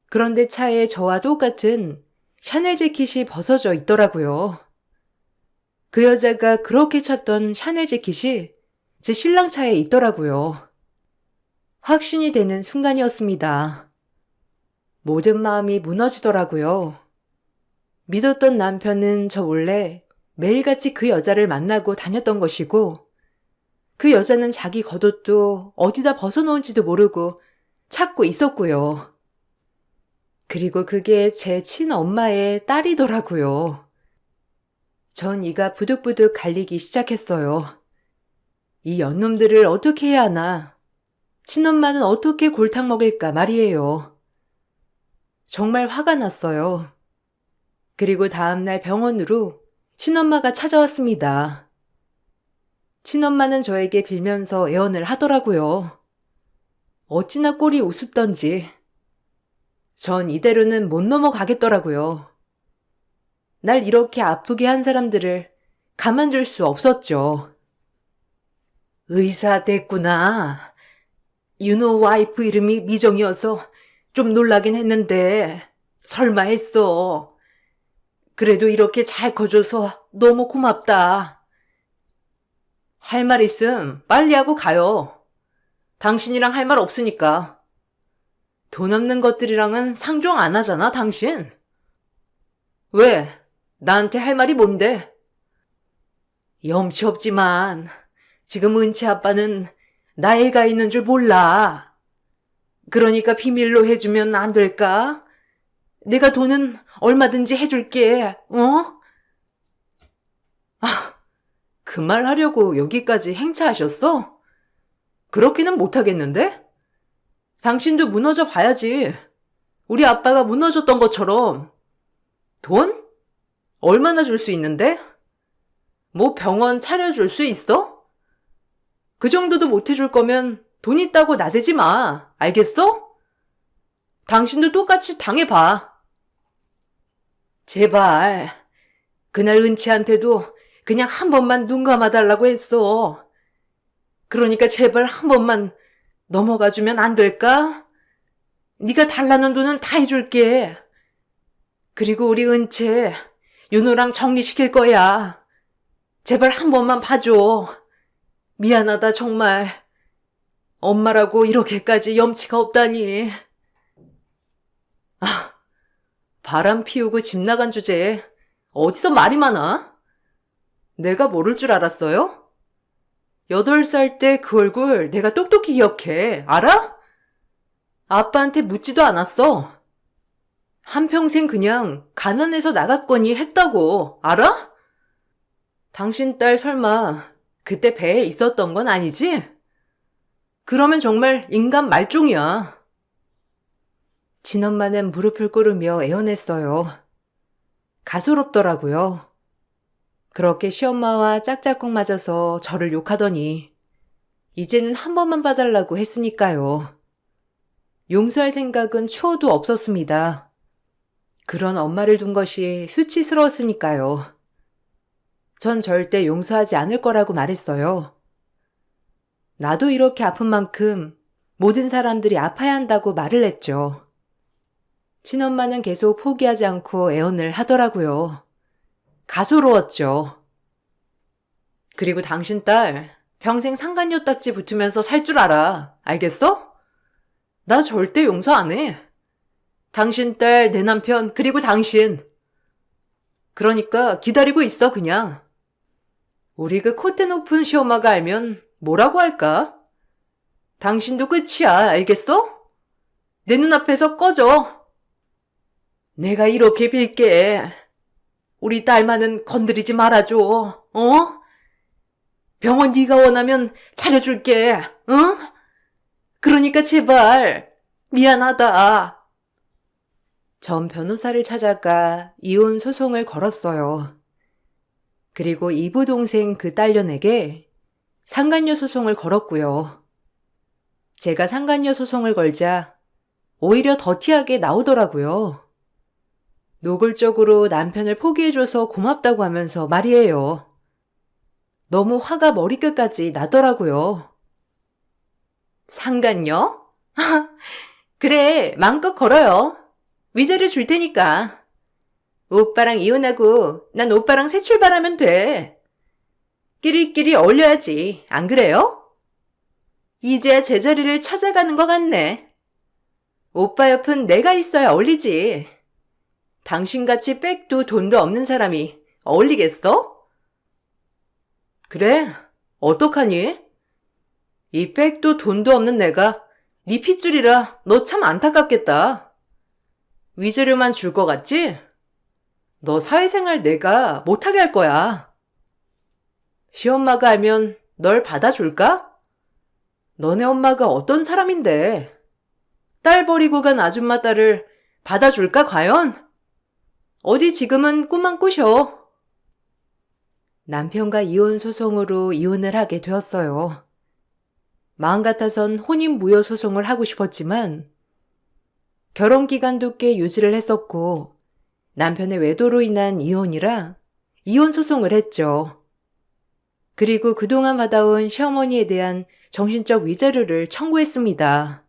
그런데 차에 저와 똑같은 샤넬 재킷이 벗어져 있더라고요. 그 여자가 그렇게 찾던 샤넬 재킷이 제 신랑 차에 있더라고요. 확신이 되는 순간이었습니다. 모든 마음이 무너지더라고요. 믿었던 남편은 저 몰래 매일같이 그 여자를 만나고 다녔던 것이고, 그 여자는 자기 겉옷도 어디다 벗어놓은지도 모르고 찾고 있었고요. 그리고 그게 제 친엄마의 딸이더라고요. 전 이가 부득부득 갈리기 시작했어요. 이 연놈들을 어떻게 해야 하나? 친엄마는 어떻게 골탕 먹일까 말이에요. 정말 화가 났어요. 그리고 다음날 병원으로 친엄마가 찾아왔습니다. 친엄마는 저에게 빌면서 애원을 하더라고요. 어찌나 꼴이 우습던지. 전 이대로는 못 넘어가겠더라고요. 날 이렇게 아프게 한 사람들을 가만둘 수 없었죠. 의사 됐구나. 윤호 와이프 이름이 미정이어서 좀 놀라긴 했는데 설마 했어. 그래도 이렇게 잘 커줘서 너무 고맙다. 할 말 있음 빨리 하고 가요. 당신이랑 할 말 없으니까. 돈 없는 것들이랑은 상종 안 하잖아, 당신. 왜? 나한테 할 말이 뭔데? 염치 없지만 지금 은채 아빠는 나 애가 있는 줄 몰라. 그러니까 비밀로 해주면 안 될까? 내가 돈은 얼마든지 해줄게, 어? 그 말 하려고 여기까지 행차하셨어? 그렇게는 못하겠는데? 당신도 무너져 봐야지. 우리 아빠가 무너졌던 것처럼. 돈? 얼마나 줄 수 있는데? 뭐 병원 차려줄 수 있어? 그 정도도 못 해줄 거면 돈 있다고 나대지 마. 알겠어? 당신도 똑같이 당해봐. 제발. 그날 은채한테도 그냥 한 번만 눈 감아달라고 했어. 그러니까 제발 한 번만 넘어가주면 안 될까? 네가 달라는 돈은 다 해줄게. 그리고 우리 은채 윤호랑 정리시킬 거야. 제발 한 번만 봐줘. 미안하다 정말. 엄마라고 이렇게까지 염치가 없다니. 바람 피우고 집 나간 주제에 어디서 말이 많아? 내가 모를 줄 알았어요? 8살 때 그 얼굴 내가 똑똑히 기억해. 알아? 아빠한테 묻지도 않았어. 한평생 그냥 가난해서 나갔거니 했다고. 알아? 당신 딸 설마 그때 배에 있었던 건 아니지? 그러면 정말 인간 말종이야. 친엄마는 무릎을 꿇으며 애원했어요. 가소롭더라고요. 그렇게 시엄마와 짝짝꿍 맞아서 저를 욕하더니 이제는 한 번만 봐달라고 했으니까요. 용서할 생각은 추호도 없었습니다. 그런 엄마를 둔 것이 수치스러웠으니까요. 전 절대 용서하지 않을 거라고 말했어요. 나도 이렇게 아픈 만큼 모든 사람들이 아파야 한다고 말을 했죠. 친엄마는 계속 포기하지 않고 애원을 하더라고요. 가소로웠죠. 그리고 당신 딸 평생 상간녀 딱지 붙으면서 살 줄 알아. 알겠어? 나 절대 용서 안 해. 당신 딸, 내 남편, 그리고 당신. 그러니까 기다리고 있어, 그냥. 우리 그 콧대 높은 시엄마가 알면 뭐라고 할까? 당신도 끝이야, 알겠어? 내 눈앞에서 꺼져. 내가 이렇게 빌게. 우리 딸만은 건드리지 말아줘, 어? 병원 네가 원하면 차려줄게, 응? 그러니까 제발, 미안하다. 전 변호사를 찾아가 이혼 소송을 걸었어요. 그리고 이부 동생 그 딸녀에게 상간녀 소송을 걸었고요. 제가 상간녀 소송을 걸자 오히려 더티하게 나오더라고요. 노골적으로 남편을 포기해줘서 고맙다고 하면서 말이에요. 너무 화가 머리끝까지 나더라고요. 상간녀? 그래, 마음껏 걸어요. 위자료 줄 테니까. 오빠랑 이혼하고 난 오빠랑 새 출발하면 돼. 끼리끼리 어울려야지, 안 그래요? 이제야 제자리를 찾아가는 것 같네. 오빠 옆은 내가 있어야 어울리지. 당신같이 백도 돈도 없는 사람이 어울리겠어? 그래, 어떡하니? 이 백도 돈도 없는 내가 네 핏줄이라 너 참 안타깝겠다. 위자료만 줄 것 같지? 너 사회생활 내가 못하게 할 거야. 시엄마가 알면 널 받아줄까? 너네 엄마가 어떤 사람인데 딸 버리고 간 아줌마 딸을 받아줄까 과연? 어디 지금은 꿈만 꾸셔. 남편과 이혼 소송으로 이혼을 하게 되었어요. 마음 같아선 혼인무효 소송을 하고 싶었지만 결혼 기간도 꽤 유지를 했었고 남편의 외도로 인한 이혼이라 이혼 소송을 했죠. 그리고 그동안 받아온 시어머니에 대한 정신적 위자료를 청구했습니다.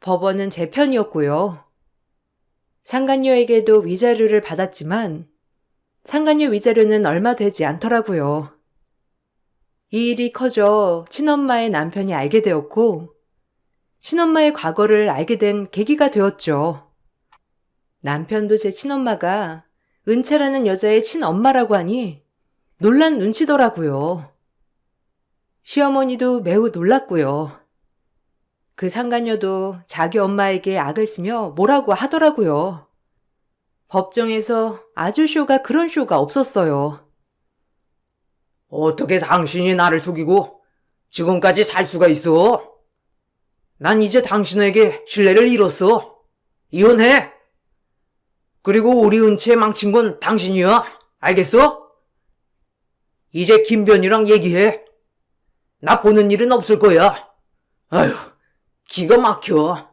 법원은 제 편이었고요. 상간녀에게도 위자료를 받았지만 상간녀 위자료는 얼마 되지 않더라고요. 이 일이 커져 친엄마의 남편이 알게 되었고 친엄마의 과거를 알게 된 계기가 되었죠. 남편도 제 친엄마가 은채라는 여자의 친엄마라고 하니 놀란 눈치더라고요. 시어머니도 매우 놀랐고요. 그 상간녀도 자기 엄마에게 악을 쓰며 뭐라고 하더라고요. 법정에서 아주 쇼가 그런 쇼가 없었어요. 어떻게 당신이 나를 속이고 지금까지 살 수가 있어? 난 이제 당신에게 신뢰를 잃었어. 이혼해. 그리고 우리 은채 망친 건 당신이야. 알겠어? 이제 김변이랑 얘기해. 나 보는 일은 없을 거야. 아휴, 기가 막혀.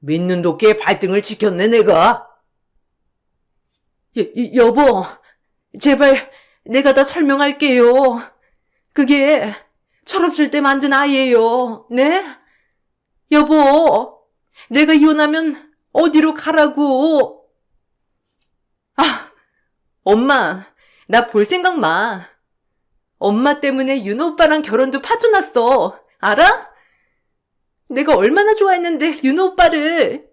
믿는 도끼의 발등을 지켰네, 내가. 여보, 제발 내가 다 설명할게요. 그게 철없을 때 만든 아이예요. 네? 여보, 내가 이혼하면 어디로 가라고? 아, 엄마, 나 볼 생각 마. 엄마 때문에 윤호 오빠랑 결혼도 파토났어. 알아? 내가 얼마나 좋아했는데 윤호 오빠를.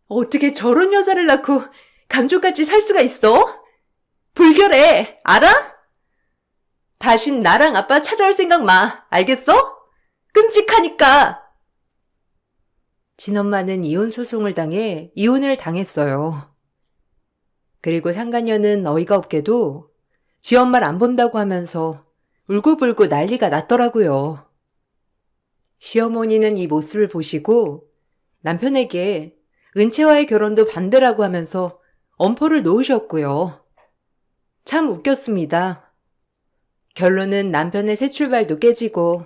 어떻게 저런 여자를 낳고 감쪽같이 살 수가 있어? 불결해. 알아? 다신 나랑 아빠 찾아올 생각 마. 알겠어? 끔찍하니까. 친엄마는 이혼 소송을 당해 이혼을 당했어요. 그리고 상간녀는 어이가 없게도 지 엄마를 안 본다고 하면서 울고불고 난리가 났더라고요. 시어머니는 이 모습을 보시고 남편에게 은채와의 결혼도 반대라고 하면서 엄포를 놓으셨고요. 참 웃겼습니다. 결론은 남편의 새 출발도 깨지고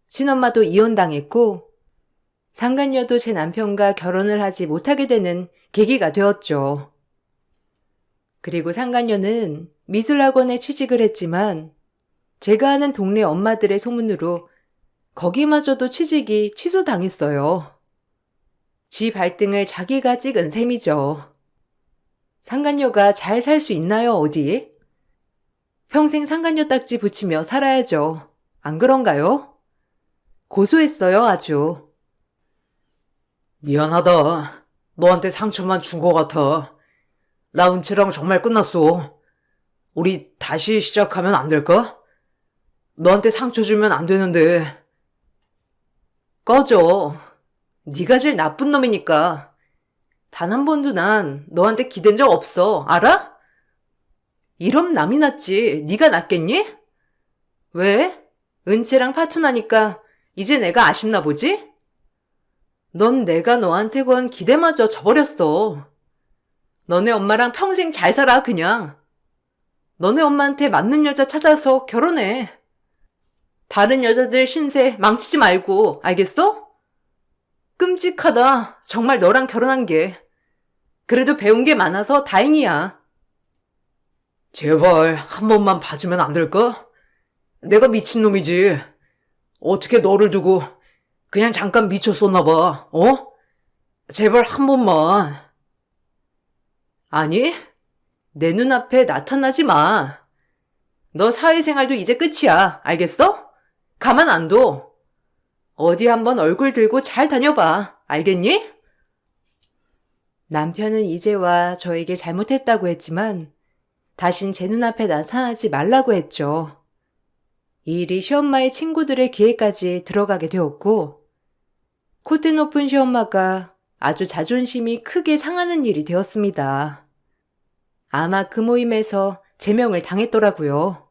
친엄마도 이혼당했고 상간녀도 제 남편과 결혼을 하지 못하게 되는 계기가 되었죠. 그리고 상간녀는 미술학원에 취직을 했지만 제가 아는 동네 엄마들의 소문으로 거기마저도 취직이 취소당했어요. 지 발등을 자기가 찍은 셈이죠. 상간녀가 잘 살 수 있나요, 어디? 평생 상간녀 딱지 붙이며 살아야죠. 안 그런가요? 고소했어요, 아주. 미안하다. 너한테 상처만 준 것 같아. 나 은채랑 정말 끝났어. 우리 다시 시작하면 안 될까? 너한테 상처 주면 안 되는데. 꺼져. 네가 제일 나쁜 놈이니까. 단 한 번도 난 너한테 기댄 적 없어. 알아? 이럼 남이 낫지. 네가 낫겠니? 왜? 은채랑 파투나니까 이제 내가 아쉽나 보지? 넌 내가 너한테 건 기대마저 져버렸어. 너네 엄마랑 평생 잘 살아, 그냥. 너네 엄마한테 맞는 여자 찾아서 결혼해. 다른 여자들 신세 망치지 말고, 알겠어? 끔찍하다. 정말 너랑 결혼한 게. 그래도 배운 게 많아서 다행이야. 제발 한 번만 봐주면 안 될까? 내가 미친놈이지. 어떻게 너를 두고 그냥 잠깐 미쳤었나 봐. 어? 제발 한 번만. 아니, 내 눈앞에 나타나지 마. 너 사회생활도 이제 끝이야. 알겠어? 가만 안 둬. 어디 한번 얼굴 들고 잘 다녀봐. 알겠니? 남편은 이제와 저에게 잘못했다고 했지만 다신 제 눈앞에 나타나지 말라고 했죠. 이 일이 시엄마의 친구들의 귀에까지 들어가게 되었고 콧대 높은 시엄마가 아주 자존심이 크게 상하는 일이 되었습니다. 아마 그 모임에서 제명을 당했더라고요.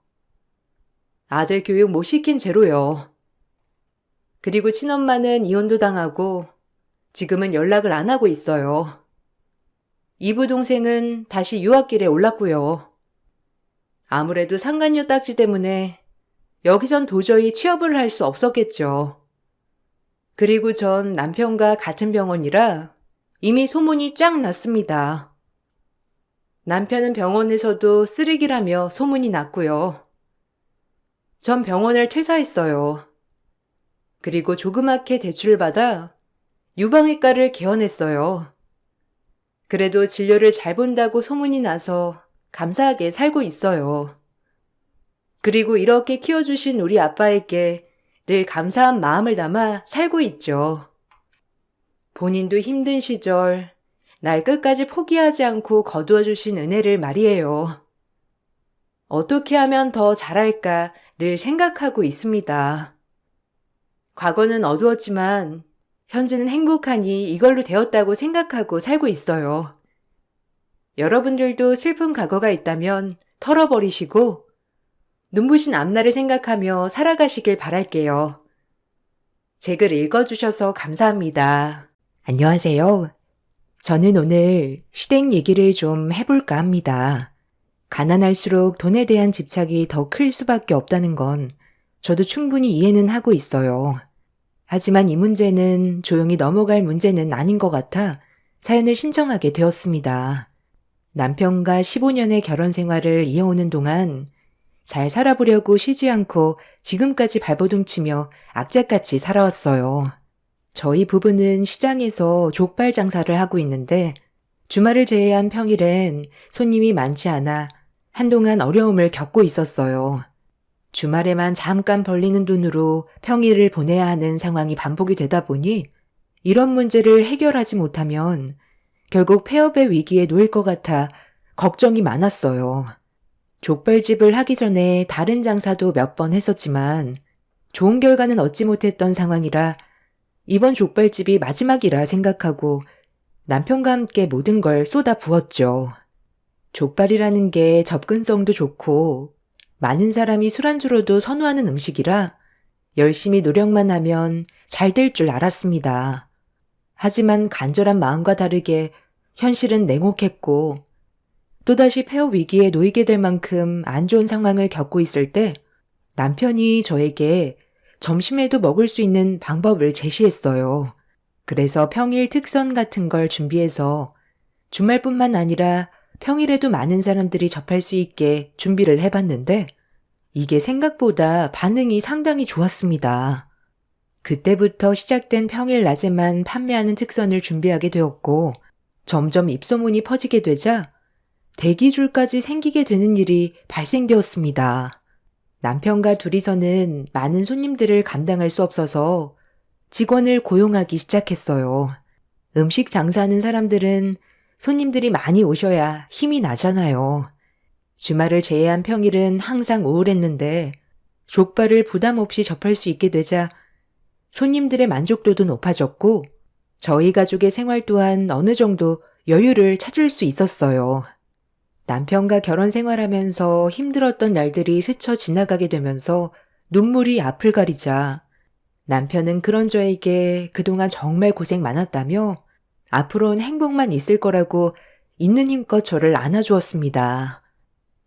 아들 교육 못 시킨 죄로요. 그리고 친엄마는 이혼도 당하고 지금은 연락을 안 하고 있어요. 이부 동생은 다시 유학길에 올랐고요. 아무래도 상간녀 딱지 때문에 여기선 도저히 취업을 할 수 없었겠죠. 그리고 전 남편과 같은 병원이라 이미 소문이 쫙 났습니다. 남편은 병원에서도 쓰레기라며 소문이 났고요. 전 병원을 퇴사했어요. 그리고 조그맣게 대출을 받아 유방외과를 개원했어요. 그래도 진료를 잘 본다고 소문이 나서 감사하게 살고 있어요. 그리고 이렇게 키워주신 우리 아빠에게 늘 감사한 마음을 담아 살고 있죠. 본인도 힘든 시절 날 끝까지 포기하지 않고 거두어주신 은혜를 말이에요. 어떻게 하면 더 잘할까 늘 생각하고 있습니다. 과거는 어두웠지만 현재는 행복하니 이걸로 되었다고 생각하고 살고 있어요. 여러분들도 슬픈 과거가 있다면 털어버리시고 눈부신 앞날을 생각하며 살아가시길 바랄게요. 제 글 읽어주셔서 감사합니다. 안녕하세요. 저는 오늘 시댁 얘기를 좀 해볼까 합니다. 가난할수록 돈에 대한 집착이 더 클 수밖에 없다는 건 저도 충분히 이해는 하고 있어요. 하지만 이 문제는 조용히 넘어갈 문제는 아닌 것 같아 사연을 신청하게 되었습니다. 남편과 15년의 결혼 생활을 이어오는 동안 잘 살아보려고 쉬지 않고 지금까지 발버둥치며 악착같이 살아왔어요. 저희 부부는 시장에서 족발 장사를 하고 있는데 주말을 제외한 평일엔 손님이 많지 않아 한동안 어려움을 겪고 있었어요. 주말에만 잠깐 벌리는 돈으로 평일을 보내야 하는 상황이 반복이 되다 보니 이런 문제를 해결하지 못하면 결국 폐업의 위기에 놓일 것 같아 걱정이 많았어요. 족발집을 하기 전에 다른 장사도 몇 번 했었지만 좋은 결과는 얻지 못했던 상황이라 이번 족발집이 마지막이라 생각하고 남편과 함께 모든 걸 쏟아 부었죠. 족발이라는 게 접근성도 좋고 많은 사람이 술안주로도 선호하는 음식이라 열심히 노력만 하면 잘 될 줄 알았습니다. 하지만 간절한 마음과 다르게 현실은 냉혹했고 또다시 폐업 위기에 놓이게 될 만큼 안 좋은 상황을 겪고 있을 때 남편이 저에게 점심에도 먹을 수 있는 방법을 제시했어요. 그래서 평일 특선 같은 걸 준비해서 주말뿐만 아니라 평일에도 많은 사람들이 접할 수 있게 준비를 해봤는데 이게 생각보다 반응이 상당히 좋았습니다. 그때부터 시작된 평일 낮에만 판매하는 특선을 준비하게 되었고 점점 입소문이 퍼지게 되자 대기줄까지 생기게 되는 일이 발생되었습니다. 남편과 둘이서는 많은 손님들을 감당할 수 없어서 직원을 고용하기 시작했어요. 음식 장사하는 사람들은 손님들이 많이 오셔야 힘이 나잖아요. 주말을 제외한 평일은 항상 우울했는데 족발을 부담 없이 접할 수 있게 되자 손님들의 만족도도 높아졌고 저희 가족의 생활 또한 어느 정도 여유를 찾을 수 있었어요. 남편과 결혼 생활하면서 힘들었던 날들이 스쳐 지나가게 되면서 눈물이 앞을 가리자 남편은 그런 저에게 그동안 정말 고생 많았다며 앞으로는 행복만 있을 거라고 있는 힘껏 저를 안아주었습니다.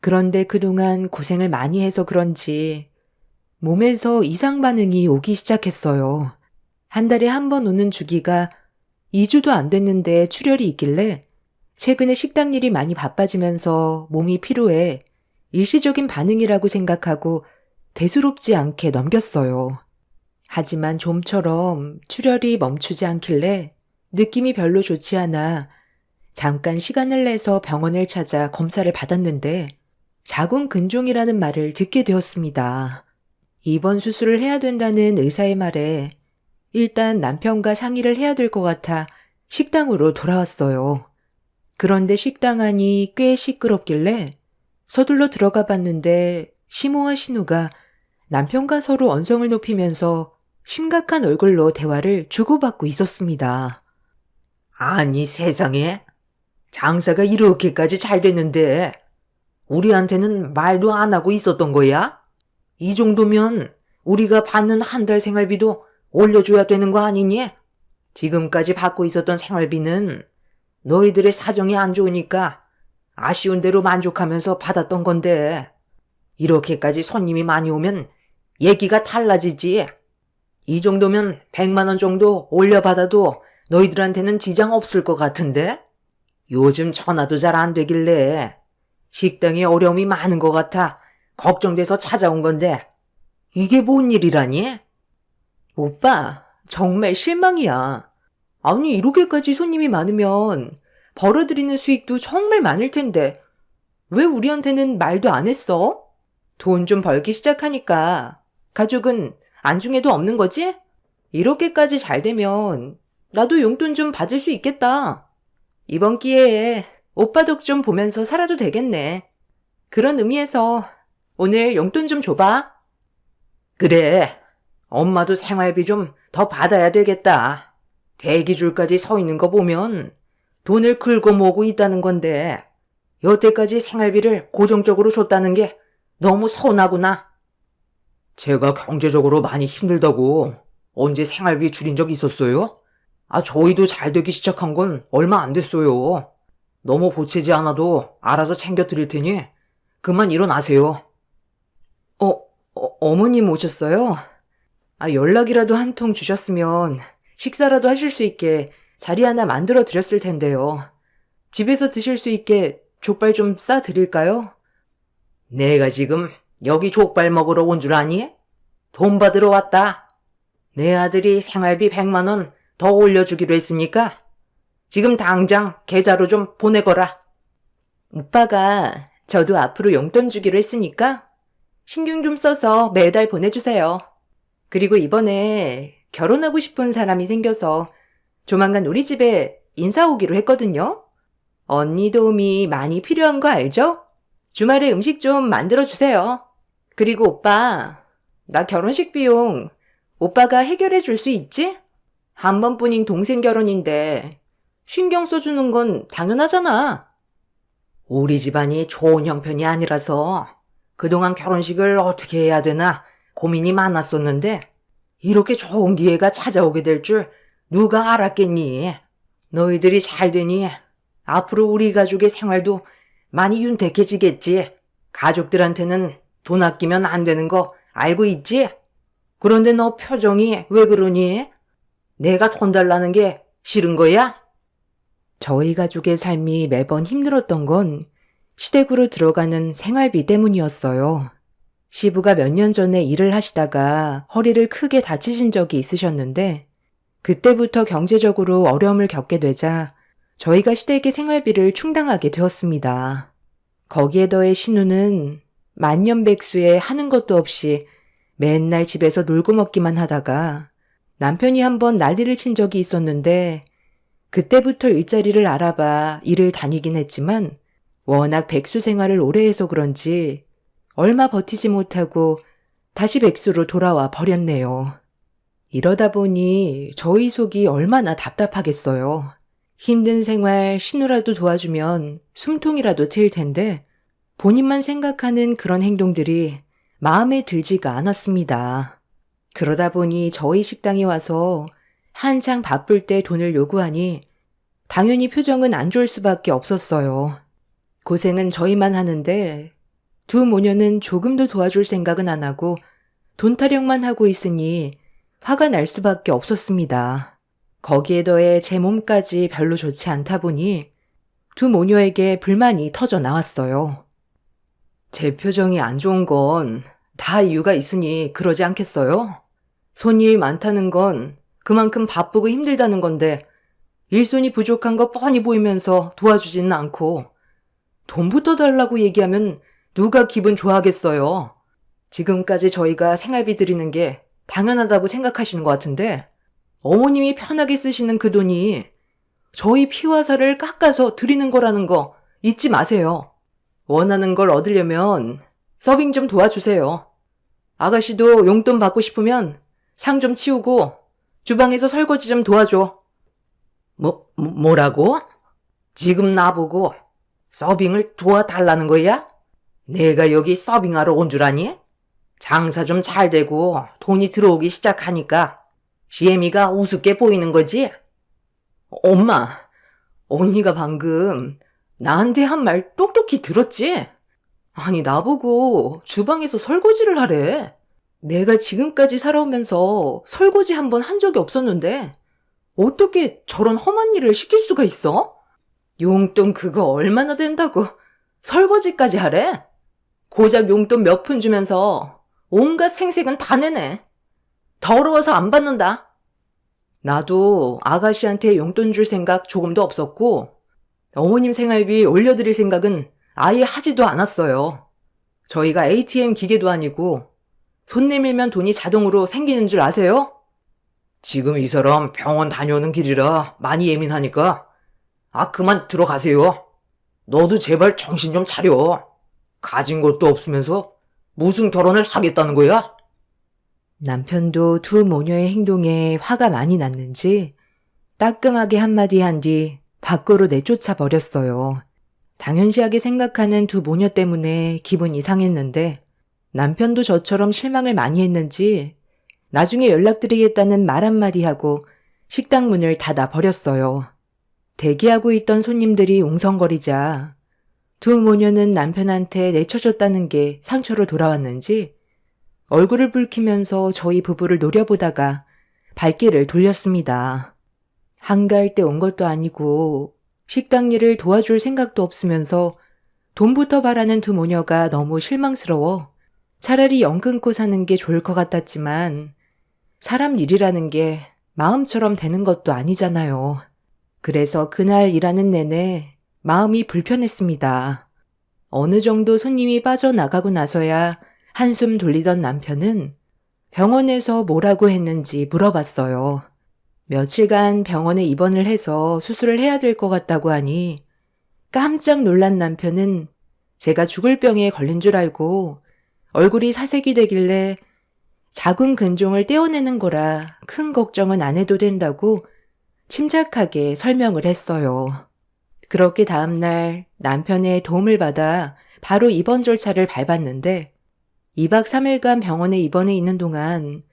그런데 그동안 고생을 많이 해서 그런지 몸에서 이상 반응이 오기 시작했어요. 한 달에 한 번 오는 주기가 2주도 안 됐는데 출혈이 있길래 최근에 식당 일이 많이 바빠지면서 몸이 피로해 일시적인 반응이라고 생각하고 대수롭지 않게 넘겼어요. 하지만 좀처럼 출혈이 멈추지 않길래 느낌이 별로 좋지 않아 잠깐 시간을 내서 병원을 찾아 검사를 받았는데 자궁근종이라는 말을 듣게 되었습니다. 입원 수술을 해야 된다는 의사의 말에 일단 남편과 상의를 해야 될 것 같아 식당으로 돌아왔어요. 그런데 식당 안이 꽤 시끄럽길래 서둘러 들어가 봤는데 시모와 신우가 남편과 서로 언성을 높이면서 심각한 얼굴로 대화를 주고받고 있었습니다. 아니 세상에, 장사가 이렇게까지 잘 됐는데 우리한테는 말도 안 하고 있었던 거야? 이 정도면 우리가 받는 한 달 생활비도 올려줘야 되는 거 아니니? 지금까지 받고 있었던 생활비는 너희들의 사정이 안 좋으니까 아쉬운 대로 만족하면서 받았던 건데 이렇게까지 손님이 많이 오면 얘기가 달라지지. 이 정도면 100만 원 정도 올려받아도 너희들한테는 지장 없을 것 같은데? 요즘 전화도 잘 안 되길래 식당에 어려움이 많은 것 같아 걱정돼서 찾아온 건데 이게 뭔 일이라니? 오빠, 정말 실망이야. 아니, 이렇게까지 손님이 많으면 벌어들이는 수익도 정말 많을 텐데 왜 우리한테는 말도 안 했어? 돈 좀 벌기 시작하니까 가족은 안중에도 없는 거지? 이렇게까지 잘 되면 나도 용돈 좀 받을 수 있겠다. 이번 기회에 오빠 덕 좀 보면서 살아도 되겠네. 그런 의미에서 오늘 용돈 좀 줘봐. 그래, 엄마도 생활비 좀 더 받아야 되겠다. 대기줄까지 서 있는 거 보면 돈을 긁어 모으고 있다는 건데 여태까지 생활비를 고정적으로 줬다는 게 너무 서운하구나. 제가 경제적으로 많이 힘들다고 언제 생활비 줄인 적 있었어요? 저희도 잘 되기 시작한 건 얼마 안 됐어요. 너무 보채지 않아도 알아서 챙겨 드릴 테니 그만 일어나세요. 어머님 오셨어요? 연락이라도 한 통 주셨으면 식사라도 하실 수 있게 자리 하나 만들어 드렸을 텐데요. 집에서 드실 수 있게 족발 좀 싸 드릴까요? 내가 지금 여기 족발 먹으러 온 줄 아니? 돈 받으러 왔다. 내 아들이 생활비 100만 원 더 올려주기로 했으니까 지금 당장 계좌로 좀 보내거라. 오빠가 저도 앞으로 용돈 주기로 했으니까 신경 좀 써서 매달 보내주세요. 그리고 이번에 결혼하고 싶은 사람이 생겨서 조만간 우리 집에 인사 오기로 했거든요. 언니 도움이 많이 필요한 거 알죠? 주말에 음식 좀 만들어주세요. 그리고 오빠, 나 결혼식 비용 오빠가 해결해 줄 수 있지? 한 번뿐인 동생 결혼인데 신경 써주는 건 당연하잖아. 우리 집안이 좋은 형편이 아니라서 그동안 결혼식을 어떻게 해야 되나 고민이 많았었는데 이렇게 좋은 기회가 찾아오게 될 줄 누가 알았겠니? 너희들이 잘 되니 앞으로 우리 가족의 생활도 많이 윤택해지겠지. 가족들한테는 돈 아끼면 안 되는 거 알고 있지? 그런데 너 표정이 왜 그러니? 내가 돈 달라는 게 싫은 거야? 저희 가족의 삶이 매번 힘들었던 건 시댁으로 들어가는 생활비 때문이었어요. 시부가 몇 년 전에 일을 하시다가 허리를 크게 다치신 적이 있으셨는데 그때부터 경제적으로 어려움을 겪게 되자 저희가 시댁의 생활비를 충당하게 되었습니다. 거기에 더해 신우는 만년백수에 하는 것도 없이 맨날 집에서 놀고 먹기만 하다가 남편이 한번 난리를 친 적이 있었는데 그때부터 일자리를 알아봐 일을 다니긴 했지만 워낙 백수 생활을 오래 해서 그런지 얼마 버티지 못하고 다시 백수로 돌아와 버렸네요. 이러다 보니 저희 속이 얼마나 답답하겠어요. 힘든 생활 신우라도 도와주면 숨통이라도 트일 텐데 본인만 생각하는 그런 행동들이 마음에 들지가 않았습니다. 그러다 보니 저희 식당에 와서 한창 바쁠 때 돈을 요구하니 당연히 표정은 안 좋을 수밖에 없었어요. 고생은 저희만 하는데 두 모녀는 조금도 도와줄 생각은 안 하고 돈 타령만 하고 있으니 화가 날 수밖에 없었습니다. 거기에 더해 제 몸까지 별로 좋지 않다 보니 두 모녀에게 불만이 터져 나왔어요. 제 표정이 안 좋은 건 다 이유가 있으니 그러지 않겠어요? 손님이 많다는 건 그만큼 바쁘고 힘들다는 건데 일손이 부족한 거 뻔히 보이면서 도와주지는 않고 돈부터 달라고 얘기하면 누가 기분 좋아하겠어요? 지금까지 저희가 생활비 드리는 게 당연하다고 생각하시는 것 같은데 어머님이 편하게 쓰시는 그 돈이 저희 피와 살을 깎아서 드리는 거라는 거 잊지 마세요. 원하는 걸 얻으려면 서빙 좀 도와주세요. 아가씨도 용돈 받고 싶으면 상 좀 치우고 주방에서 설거지 좀 도와줘. 뭐라고? 지금 나보고 서빙을 도와달라는 거야? 내가 여기 서빙하러 온 줄 아니? 장사 좀 잘 되고 돈이 들어오기 시작하니까 시애미가 우습게 보이는 거지? 엄마, 언니가 방금 나한테 한 말 똑똑히 들었지? 아니, 나보고 주방에서 설거지를 하래. 내가 지금까지 살아오면서 설거지 한 번 한 적이 없었는데 어떻게 저런 험한 일을 시킬 수가 있어? 용돈 그거 얼마나 된다고 설거지까지 하래? 고작 용돈 몇 푼 주면서 온갖 생색은 다 내네. 더러워서 안 받는다. 나도 아가씨한테 용돈 줄 생각 조금도 없었고 어머님 생활비 올려드릴 생각은 아예 하지도 않았어요. 저희가 ATM 기계도 아니고 손 내밀면 돈이 자동으로 생기는 줄 아세요? 지금 이 사람 병원 다녀오는 길이라 많이 예민하니까 그만 들어가세요. 너도 제발 정신 좀 차려. 가진 것도 없으면서 무슨 결혼을 하겠다는 거야? 남편도 두 모녀의 행동에 화가 많이 났는지 따끔하게 한마디 한 뒤 밖으로 내쫓아 버렸어요. 당연시하게 생각하는 두 모녀 때문에 기분이 상했는데 남편도 저처럼 실망을 많이 했는지 나중에 연락드리겠다는 말 한마디 하고 식당 문을 닫아 버렸어요. 대기하고 있던 손님들이 웅성거리자 두 모녀는 남편한테 내쳐줬다는 게 상처로 돌아왔는지 얼굴을 붉히면서 저희 부부를 노려보다가 발길을 돌렸습니다. 한가할 때 온 것도 아니고 식당 일을 도와줄 생각도 없으면서 돈부터 바라는 두 모녀가 너무 실망스러워 차라리 연 끊고 사는 게 좋을 것 같았지만 사람 일이라는 게 마음처럼 되는 것도 아니잖아요. 그래서 그날 일하는 내내 마음이 불편했습니다. 어느 정도 손님이 빠져나가고 나서야 한숨 돌리던 남편은 병원에서 뭐라고 했는지 물어봤어요. 며칠간 병원에 입원을 해서 수술을 해야 될 것 같다고 하니 깜짝 놀란 남편은 제가 죽을 병에 걸린 줄 알고 얼굴이 사색이 되길래 작은 근종을 떼어내는 거라 큰 걱정은 안 해도 된다고 침착하게 설명을 했어요. 그렇게 다음날 남편의 도움을 받아 바로 입원 절차를 밟았는데 2박 3일간 병원에 입원해 있는 동안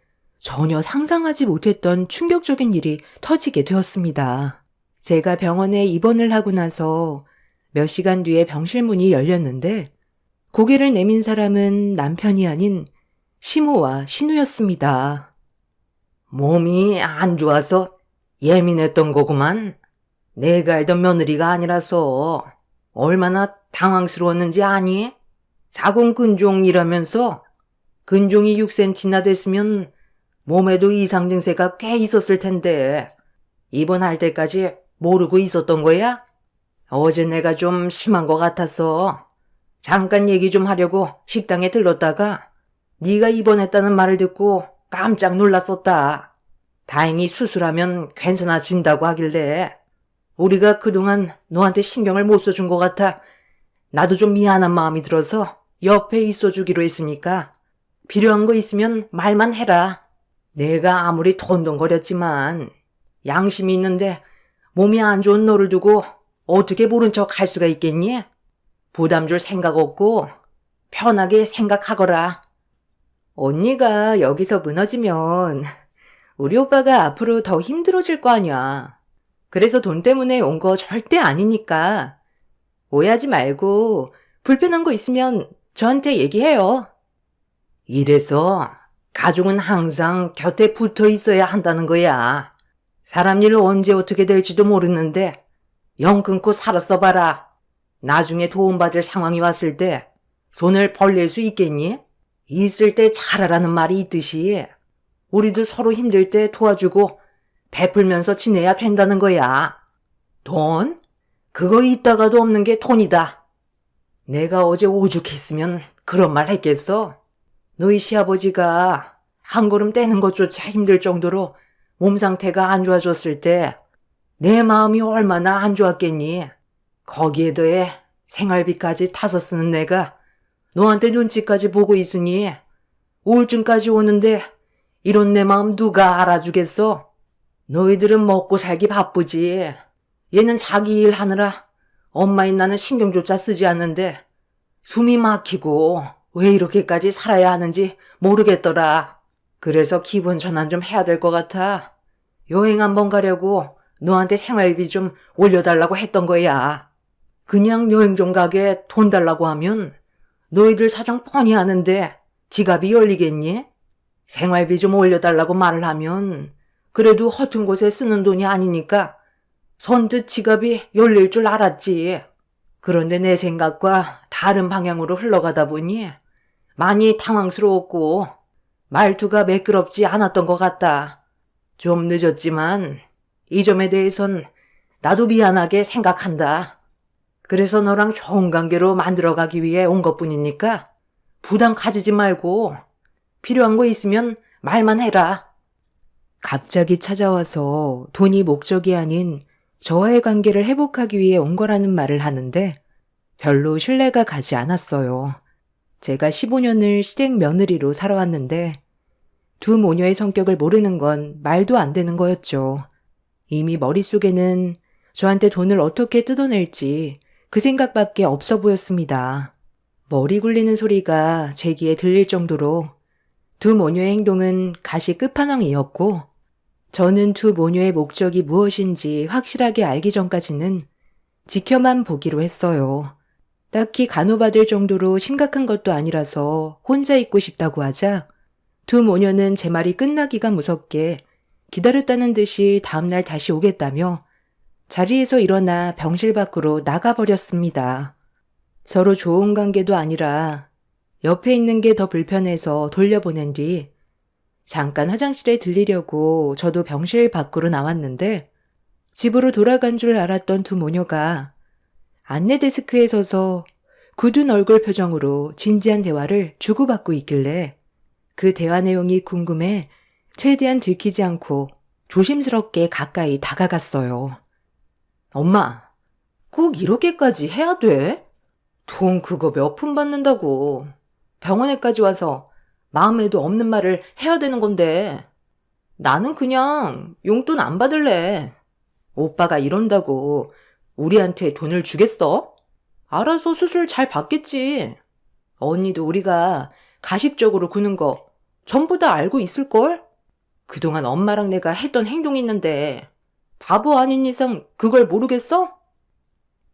전혀 상상하지 못했던 충격적인 일이 터지게 되었습니다. 제가 병원에 입원을 하고 나서 몇 시간 뒤에 병실 문이 열렸는데 고개를 내민 사람은 남편이 아닌 시모와 신우였습니다. 몸이 안 좋아서 예민했던 거구만. 내가 알던 며느리가 아니라서 얼마나 당황스러웠는지 아니? 자궁근종이라면서 근종이 6cm나 됐으면 몸에도 이상 증세가 꽤 있었을 텐데 입원할 때까지 모르고 있었던 거야? 어제 내가 좀 심한 것 같아서 잠깐 얘기 좀 하려고 식당에 들렀다가 네가 입원했다는 말을 듣고 깜짝 놀랐었다. 다행히 수술하면 괜찮아진다고 하길래 우리가 그동안 너한테 신경을 못 써준 것 같아 나도 좀 미안한 마음이 들어서 옆에 있어주기로 했으니까 필요한 거 있으면 말만 해라. 내가 아무리 ton동거렸지만 양심이 있는데 몸이 안 좋은 너를 두고 어떻게 모른 척 할 수가 있겠니? 부담 줄 생각 없고 편하게 생각하거라. 언니가 여기서 무너지면 우리 오빠가 앞으로 더 힘들어질 거 아니야. 그래서 돈 때문에 온 거 절대 아니니까 오해하지 말고 불편한 거 있으면 저한테 얘기해요. 이래서 가족은 항상 곁에 붙어 있어야 한다는 거야. 사람 일 언제 어떻게 될지도 모르는데 영 끊고 살았어 봐라. 나중에 도움받을 상황이 왔을 때 손을 벌릴 수 있겠니? 있을 때 잘하라는 말이 있듯이 우리도 서로 힘들 때 도와주고 베풀면서 지내야 된다는 거야. 돈? 그거 있다가도 없는 게 돈이다. 내가 어제 오죽했으면 그런 말 했겠어? 너희 시아버지가 한 걸음 떼는 것조차 힘들 정도로 몸 상태가 안 좋아졌을 때 내 마음이 얼마나 안 좋았겠니? 거기에 더해 생활비까지 타서 쓰는 내가 너한테 눈치까지 보고 있으니 우울증까지 오는데 이런 내 마음 누가 알아주겠어? 너희들은 먹고 살기 바쁘지. 얘는 자기 일 하느라 엄마인 나는 신경조차 쓰지 않는데 숨이 막히고 왜 이렇게까지 살아야 하는지 모르겠더라. 그래서 기분 전환 좀 해야 될 것 같아. 여행 한번 가려고 너한테 생활비 좀 올려달라고 했던 거야. 그냥 여행 좀 가게 돈 달라고 하면 너희들 사정 뻔히 아는데 지갑이 열리겠니? 생활비 좀 올려달라고 말을 하면 그래도 허튼 곳에 쓰는 돈이 아니니까 선뜻 지갑이 열릴 줄 알았지. 그런데 내 생각과 다른 방향으로 흘러가다 보니 많이 당황스러웠고 말투가 매끄럽지 않았던 것 같다. 좀 늦었지만 이 점에 대해선 나도 미안하게 생각한다. 그래서 너랑 좋은 관계로 만들어가기 위해 온 것뿐이니까 부담 가지지 말고 필요한 거 있으면 말만 해라. 갑자기 찾아와서 돈이 목적이 아닌 저와의 관계를 회복하기 위해 온 거라는 말을 하는데 별로 신뢰가 가지 않았어요. 제가 15년을 시댁 며느리로 살아왔는데 두 모녀의 성격을 모르는 건 말도 안 되는 거였죠. 이미 머릿속에는 저한테 돈을 어떻게 뜯어낼지 그 생각밖에 없어 보였습니다. 머리 굴리는 소리가 제 귀에 들릴 정도로 두 모녀의 행동은 가시 끝판왕이었고 저는 두 모녀의 목적이 무엇인지 확실하게 알기 전까지는 지켜만 보기로 했어요. 딱히 간호받을 정도로 심각한 것도 아니라서 혼자 있고 싶다고 하자 두 모녀는 제 말이 끝나기가 무섭게 기다렸다는 듯이 다음날 다시 오겠다며 자리에서 일어나 병실 밖으로 나가버렸습니다. 서로 좋은 관계도 아니라 옆에 있는 게 더 불편해서 돌려보낸 뒤 잠깐 화장실에 들리려고 저도 병실 밖으로 나왔는데 집으로 돌아간 줄 알았던 두 모녀가 안내 데스크에 서서 굳은 얼굴 표정으로 진지한 대화를 주고받고 있길래 그 대화 내용이 궁금해 최대한 들키지 않고 조심스럽게 가까이 다가갔어요. 엄마, 꼭 이렇게까지 해야 돼? 돈 그거 몇 푼 받는다고. 병원에까지 와서 마음에도 없는 말을 해야 되는 건데. 나는 그냥 용돈 안 받을래. 오빠가 이런다고 우리한테 돈을 주겠어? 알아서 수술 잘 받겠지. 언니도 우리가 가식적으로 구는 거 전부 다 알고 있을걸? 그동안 엄마랑 내가 했던 행동이 있는데 바보 아닌 이상 그걸 모르겠어?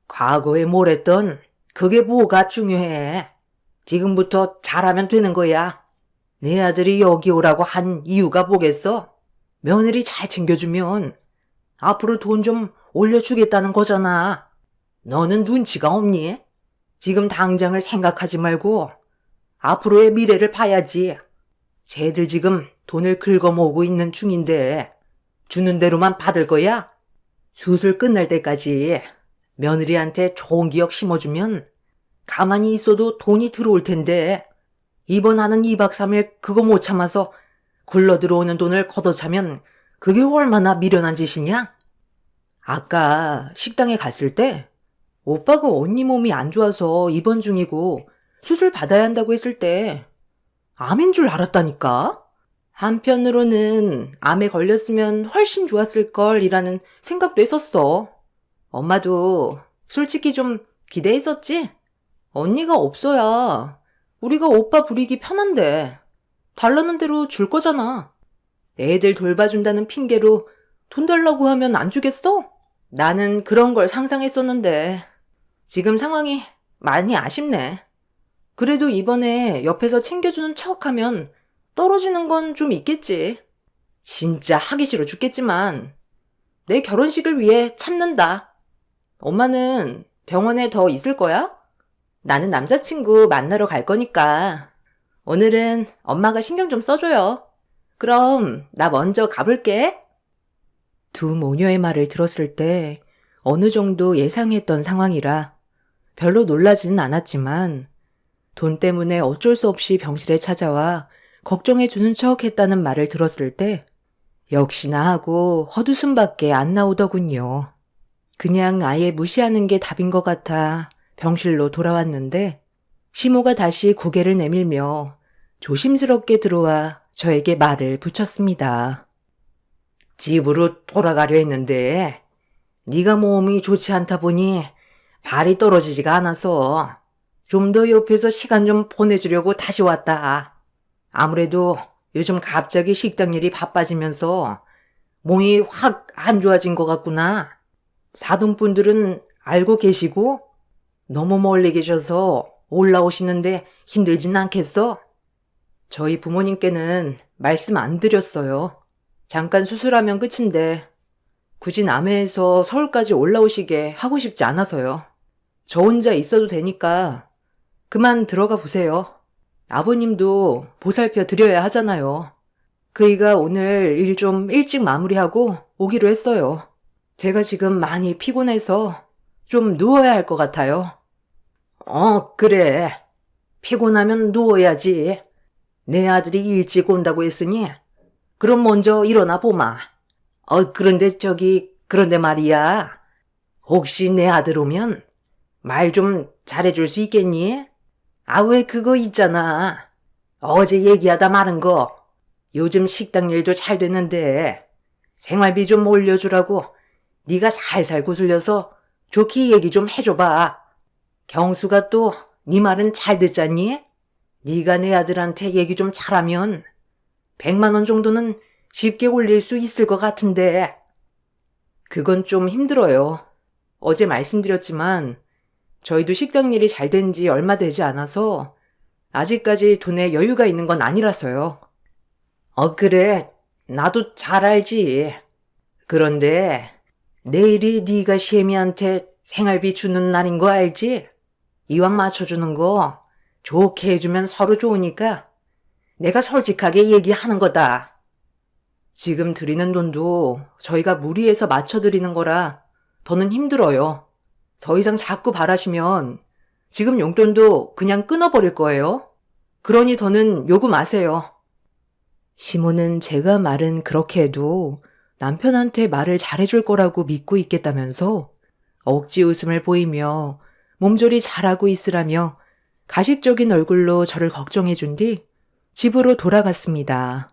과거에 뭘 했던 그게 뭐가 중요해. 지금부터 잘하면 되는 거야. 내 아들이 여기 오라고 한 이유가 뭐겠어? 며느리 잘 챙겨주면 앞으로 돈 좀 올려주겠다는 거잖아. 너는 눈치가 없니? 지금 당장을 생각하지 말고 앞으로의 미래를 봐야지. 쟤들 지금 돈을 긁어모으고 있는 중인데 주는 대로만 받을 거야? 수술 끝날 때까지 며느리한테 좋은 기억 심어주면 가만히 있어도 돈이 들어올 텐데 이번 하는 2박 3일 그거 못 참아서 굴러 들어오는 돈을 걷어차면 그게 얼마나 미련한 짓이냐? 아까 식당에 갔을 때 오빠가 언니 몸이 안 좋아서 입원 중이고 수술 받아야 한다고 했을 때 암인 줄 알았다니까? 한편으로는 암에 걸렸으면 훨씬 좋았을 걸이라는 생각도 했었어. 엄마도 솔직히 좀 기대했었지? 언니가 없어야 우리가 오빠 부리기 편한데 달라는 대로 줄 거잖아. 애들 돌봐준다는 핑계로 돈 달라고 하면 안 주겠어? 나는 그런 걸 상상했었는데 지금 상황이 많이 아쉽네. 그래도 이번에 옆에서 챙겨주는 척하면 떨어지는 건 좀 있겠지. 진짜 하기 싫어 죽겠지만 내 결혼식을 위해 참는다. 엄마는 병원에 더 있을 거야? 나는 남자친구 만나러 갈 거니까 오늘은 엄마가 신경 좀 써줘요. 그럼 나 먼저 가볼게. 두 모녀의 말을 들었을 때 어느 정도 예상했던 상황이라 별로 놀라지는 않았지만 돈 때문에 어쩔 수 없이 병실에 찾아와 걱정해주는 척 했다는 말을 들었을 때 역시나 하고 헛웃음밖에 안 나오더군요. 그냥 아예 무시하는 게 답인 것 같아 병실로 돌아왔는데 시모가 다시 고개를 내밀며 조심스럽게 들어와 저에게 말을 붙였습니다. 집으로 돌아가려 했는데 네가 몸이 좋지 않다 보니 발이 떨어지지가 않아서 좀 더 옆에서 시간 좀 보내주려고 다시 왔다. 아무래도 요즘 갑자기 식당 일이 바빠지면서 몸이 확 안 좋아진 것 같구나. 사돈분들은 알고 계시고 너무 멀리 계셔서 올라오시는데 힘들진 않겠어? 저희 부모님께는 말씀 안 드렸어요. 잠깐 수술하면 끝인데 굳이 남해에서 서울까지 올라오시게 하고 싶지 않아서요. 저 혼자 있어도 되니까 그만 들어가 보세요. 아버님도 보살펴 드려야 하잖아요. 그이가 오늘 일 좀 일찍 마무리하고 오기로 했어요. 제가 지금 많이 피곤해서 좀 누워야 할 것 같아요. 그래. 피곤하면 누워야지. 내 아들이 일찍 온다고 했으니 그럼 먼저 일어나 보마. 그런데 말이야. 혹시 내 아들 오면 말 좀 잘해줄 수 있겠니? 왜 그거 있잖아. 어제 얘기하다 마는 거. 요즘 식당 일도 잘 됐는데 생활비 좀 올려주라고 네가 살살 구슬려서 좋게 얘기 좀 해줘봐. 경수가 또 네 말은 잘 듣잖니? 네가 내 아들한테 얘기 좀 잘하면 100만 원 정도는 쉽게 올릴 수 있을 것 같은데. 그건 좀 힘들어요. 어제 말씀드렸지만 저희도 식당 일이 잘 된 지 얼마 되지 않아서 아직까지 돈에 여유가 있는 건 아니라서요. 그래. 나도 잘 알지. 그런데 내일이 네가 시애미한테 생활비 주는 날인 거 알지? 이왕 맞춰주는 거 좋게 해주면 서로 좋으니까 내가 솔직하게 얘기하는 거다. 지금 드리는 돈도 저희가 무리해서 맞춰드리는 거라 더는 힘들어요. 더 이상 자꾸 바라시면 지금 용돈도 그냥 끊어버릴 거예요. 그러니 더는 요구 마세요. 시모는 제가 말은 그렇게 해도 남편한테 말을 잘해줄 거라고 믿고 있겠다면서 억지 웃음을 보이며 몸조리 잘하고 있으라며 가식적인 얼굴로 저를 걱정해준 뒤 집으로 돌아갔습니다.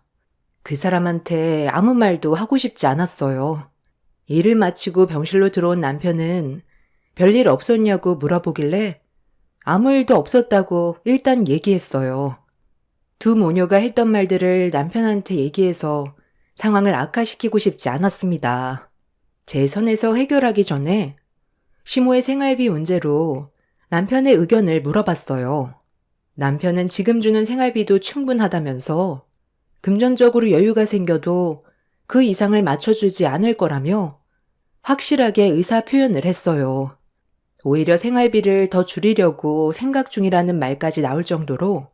그 사람한테 아무 말도 하고 싶지 않았어요. 일을 마치고 병실로 들어온 남편은 별일 없었냐고 물어보길래 아무 일도 없었다고 일단 얘기했어요. 두 모녀가 했던 말들을 남편한테 얘기해서 상황을 악화시키고 싶지 않았습니다. 제 선에서 해결하기 전에 시모의 생활비 문제로 남편의 의견을 물어봤어요. 남편은 지금 주는 생활비도 충분하다면서 금전적으로 여유가 생겨도 그 이상을 맞춰주지 않을 거라며 확실하게 의사 표현을 했어요. 오히려 생활비를 더 줄이려고 생각 중이라는 말까지 나올 정도로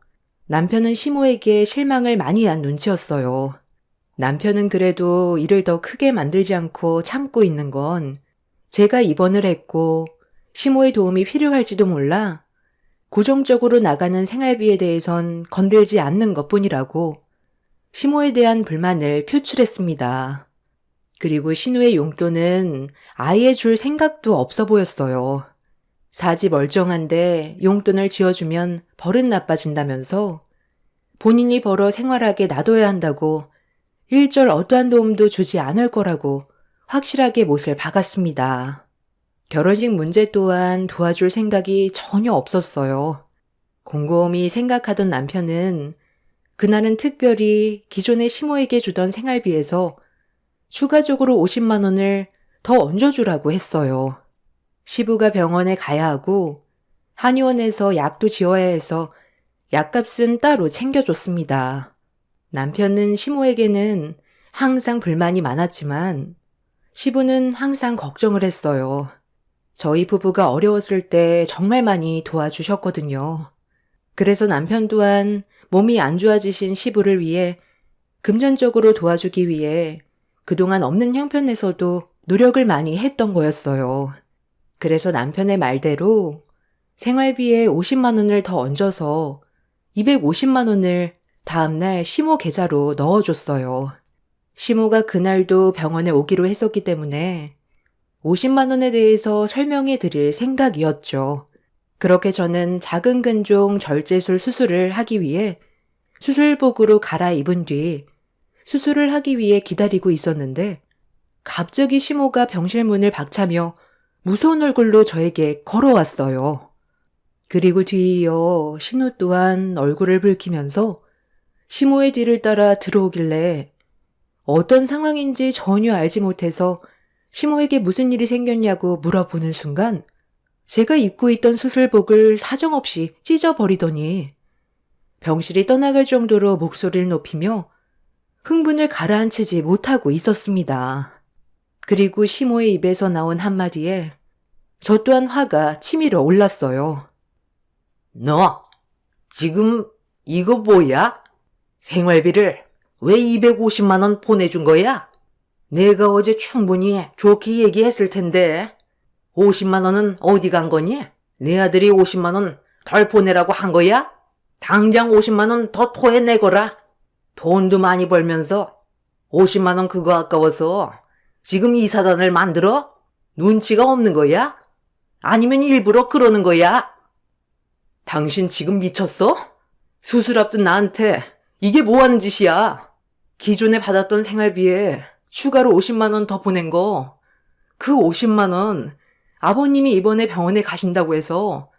남편은 시모에게 실망을 많이 한 눈치였어요. 남편은 그래도 일을 더 크게 만들지 않고 참고 있는 건 제가 입원을 했고 시모의 도움이 필요할지도 몰라 고정적으로 나가는 생활비에 대해선 건들지 않는 것뿐이라고 시모에 대한 불만을 표출했습니다. 그리고 신우의 용돈은 아예 줄 생각도 없어 보였어요. 사지 멀쩡한데 용돈을 쥐어주면 버릇 나빠진다면서 본인이 벌어 생활하게 놔둬야 한다고 일절 어떠한 도움도 주지 않을 거라고 확실하게 못을 박았습니다. 결혼식 문제 또한 도와줄 생각이 전혀 없었어요. 곰곰이 생각하던 남편은 그날은 특별히 기존의 시모에게 주던 생활비에서 추가적으로 50만 원을 더 얹어주라고 했어요. 시부가 병원에 가야 하고 한의원에서 약도 지어야 해서 약값은 따로 챙겨줬습니다. 남편은 시모에게는 항상 불만이 많았지만 시부는 항상 걱정을 했어요. 저희 부부가 어려웠을 때 정말 많이 도와주셨거든요. 그래서 남편 또한 몸이 안 좋아지신 시부를 위해 금전적으로 도와주기 위해 그동안 없는 형편에서도 노력을 많이 했던 거였어요. 그래서 남편의 말대로 생활비에 50만 원을 더 얹어서 250만 원을 다음날 시모 계좌로 넣어줬어요. 시모가 그날도 병원에 오기로 했었기 때문에 50만 원에 대해서 설명해 드릴 생각이었죠. 그렇게 저는 작은 근종 절제술 수술을 하기 위해 수술복으로 갈아입은 뒤 수술을 하기 위해 기다리고 있었는데 갑자기 시모가 병실 문을 박차며 무서운 얼굴로 저에게 걸어왔어요. 그리고 뒤이어 신우 또한 얼굴을 붉히면서 시모의 뒤를 따라 들어오길래 어떤 상황인지 전혀 알지 못해서 시모에게 무슨 일이 생겼냐고 물어보는 순간 제가 입고 있던 수술복을 사정없이 찢어버리더니 병실이 떠나갈 정도로 목소리를 높이며 흥분을 가라앉히지 못하고 있었습니다. 그리고 시모의 입에서 나온 한마디에 저 또한 화가 치밀어 올랐어요. 너 지금 이거 뭐야? 생활비를 왜 250만 원 보내준 거야? 내가 어제 충분히 좋게 얘기했을 텐데 50만 원은 어디 간 거니? 네 아들이 50만 원 덜 보내라고 한 거야? 당장 50만 원 더 토해내거라. 돈도 많이 벌면서 50만 원 그거 아까워서 지금 이 사단을 만들어? 눈치가 없는 거야? 아니면 일부러 그러는 거야? 당신 지금 미쳤어? 수술 앞둔 나한테 이게 뭐 하는 짓이야? 기존에 받았던 생활비에 추가로 50만 원 더 보낸 거, 그 50만 원 아버님이 이번에 병원에 가신다고 해서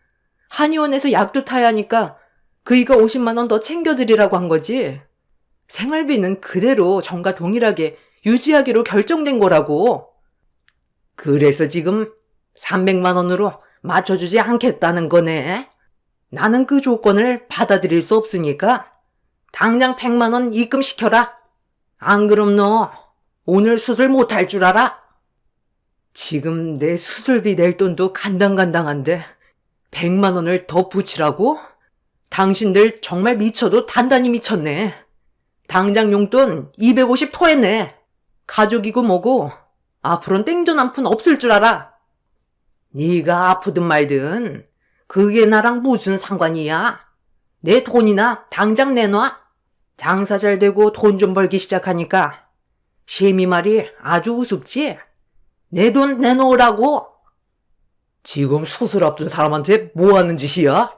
한의원에서 약도 타야 하니까 그이가 50만 원 더 챙겨드리라고 한 거지. 생활비는 그대로 전과 동일하게 유지하기로 결정된 거라고. 그래서 지금 300만 원으로 맞춰주지 않겠다는 거네. 나는 그 조건을 받아들일 수 없으니까 당장 100만 원 입금시켜라. 안 그럼 너 오늘 수술 못할 줄 알아? 지금 내 수술비 낼 돈도 간당간당한데 100만 원을 더 붙이라고? 당신들 정말 미쳐도 단단히 미쳤네. 당장 용돈 250 토해내. 가족이고 뭐고 앞으로는 땡전 한 푼 없을 줄 알아. 네가 아프든 말든 그게 나랑 무슨 상관이야. 내 돈이나 당장 내놔. 장사 잘 되고 돈 좀 벌기 시작하니까 시미 말이 아주 우습지? 내 돈 내놓으라고. 지금 수술 앞둔 사람한테 뭐 하는 짓이야?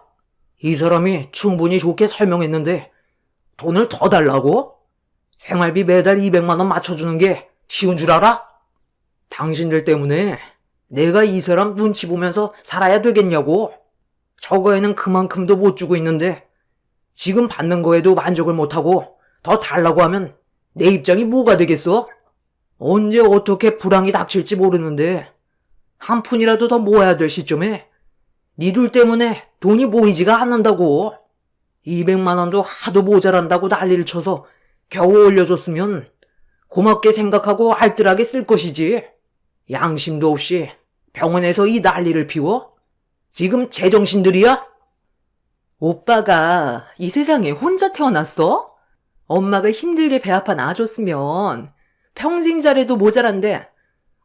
이 사람이 충분히 좋게 설명했는데 돈을 더 달라고? 생활비 매달 200만 원 맞춰주는 게 쉬운 줄 알아? 당신들 때문에 내가 이 사람 눈치 보면서 살아야 되겠냐고. 저거에는 그만큼도 못 주고 있는데 지금 받는 거에도 만족을 못하고 더 달라고 하면 내 입장이 뭐가 되겠어? 언제 어떻게 불황이 닥칠지 모르는데 한 푼이라도 더 모아야 될 시점에 니들 때문에 돈이 모이지가 않는다고. 200만 원도 하도 모자란다고 난리를 쳐서 겨우 올려줬으면 고맙게 생각하고 알뜰하게 쓸 것이지. 양심도 없이 병원에서 이 난리를 피워? 지금 제정신들이야? 오빠가 이 세상에 혼자 태어났어? 엄마가 힘들게 배 아파 낳아줬으면 평생 잘해도 모자란데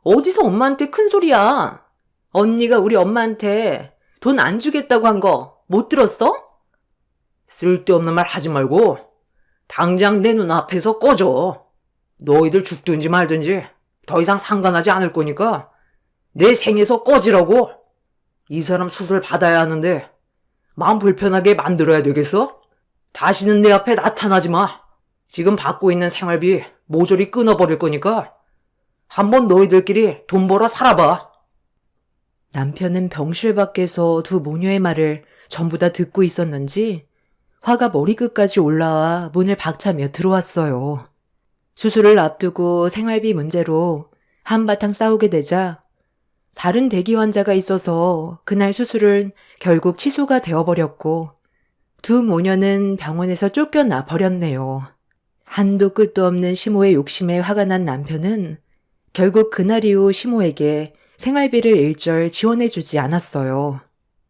어디서 엄마한테 큰 소리야? 언니가 우리 엄마한테 돈 안 주겠다고 한 거 못 들었어? 쓸데없는 말 하지 말고 당장 내 눈앞에서 꺼져. 너희들 죽든지 말든지 더 이상 상관하지 않을 거니까 내 생에서 꺼지라고. 이 사람 수술 받아야 하는데 마음 불편하게 만들어야 되겠어? 다시는 내 앞에 나타나지 마. 지금 받고 있는 생활비 모조리 끊어버릴 거니까 한번 너희들끼리 돈 벌어 살아봐. 남편은 병실 밖에서 두 모녀의 말을 전부 다 듣고 있었는지 화가 머리끝까지 올라와 문을 박차며 들어왔어요. 수술을 앞두고 생활비 문제로 한바탕 싸우게 되자 다른 대기 환자가 있어서 그날 수술은 결국 취소가 되어버렸고 두 모녀는 병원에서 쫓겨나 버렸네요. 한도 끝도 없는 시모의 욕심에 화가 난 남편은 결국 그날 이후 시모에게 생활비를 일절 지원해주지 않았어요.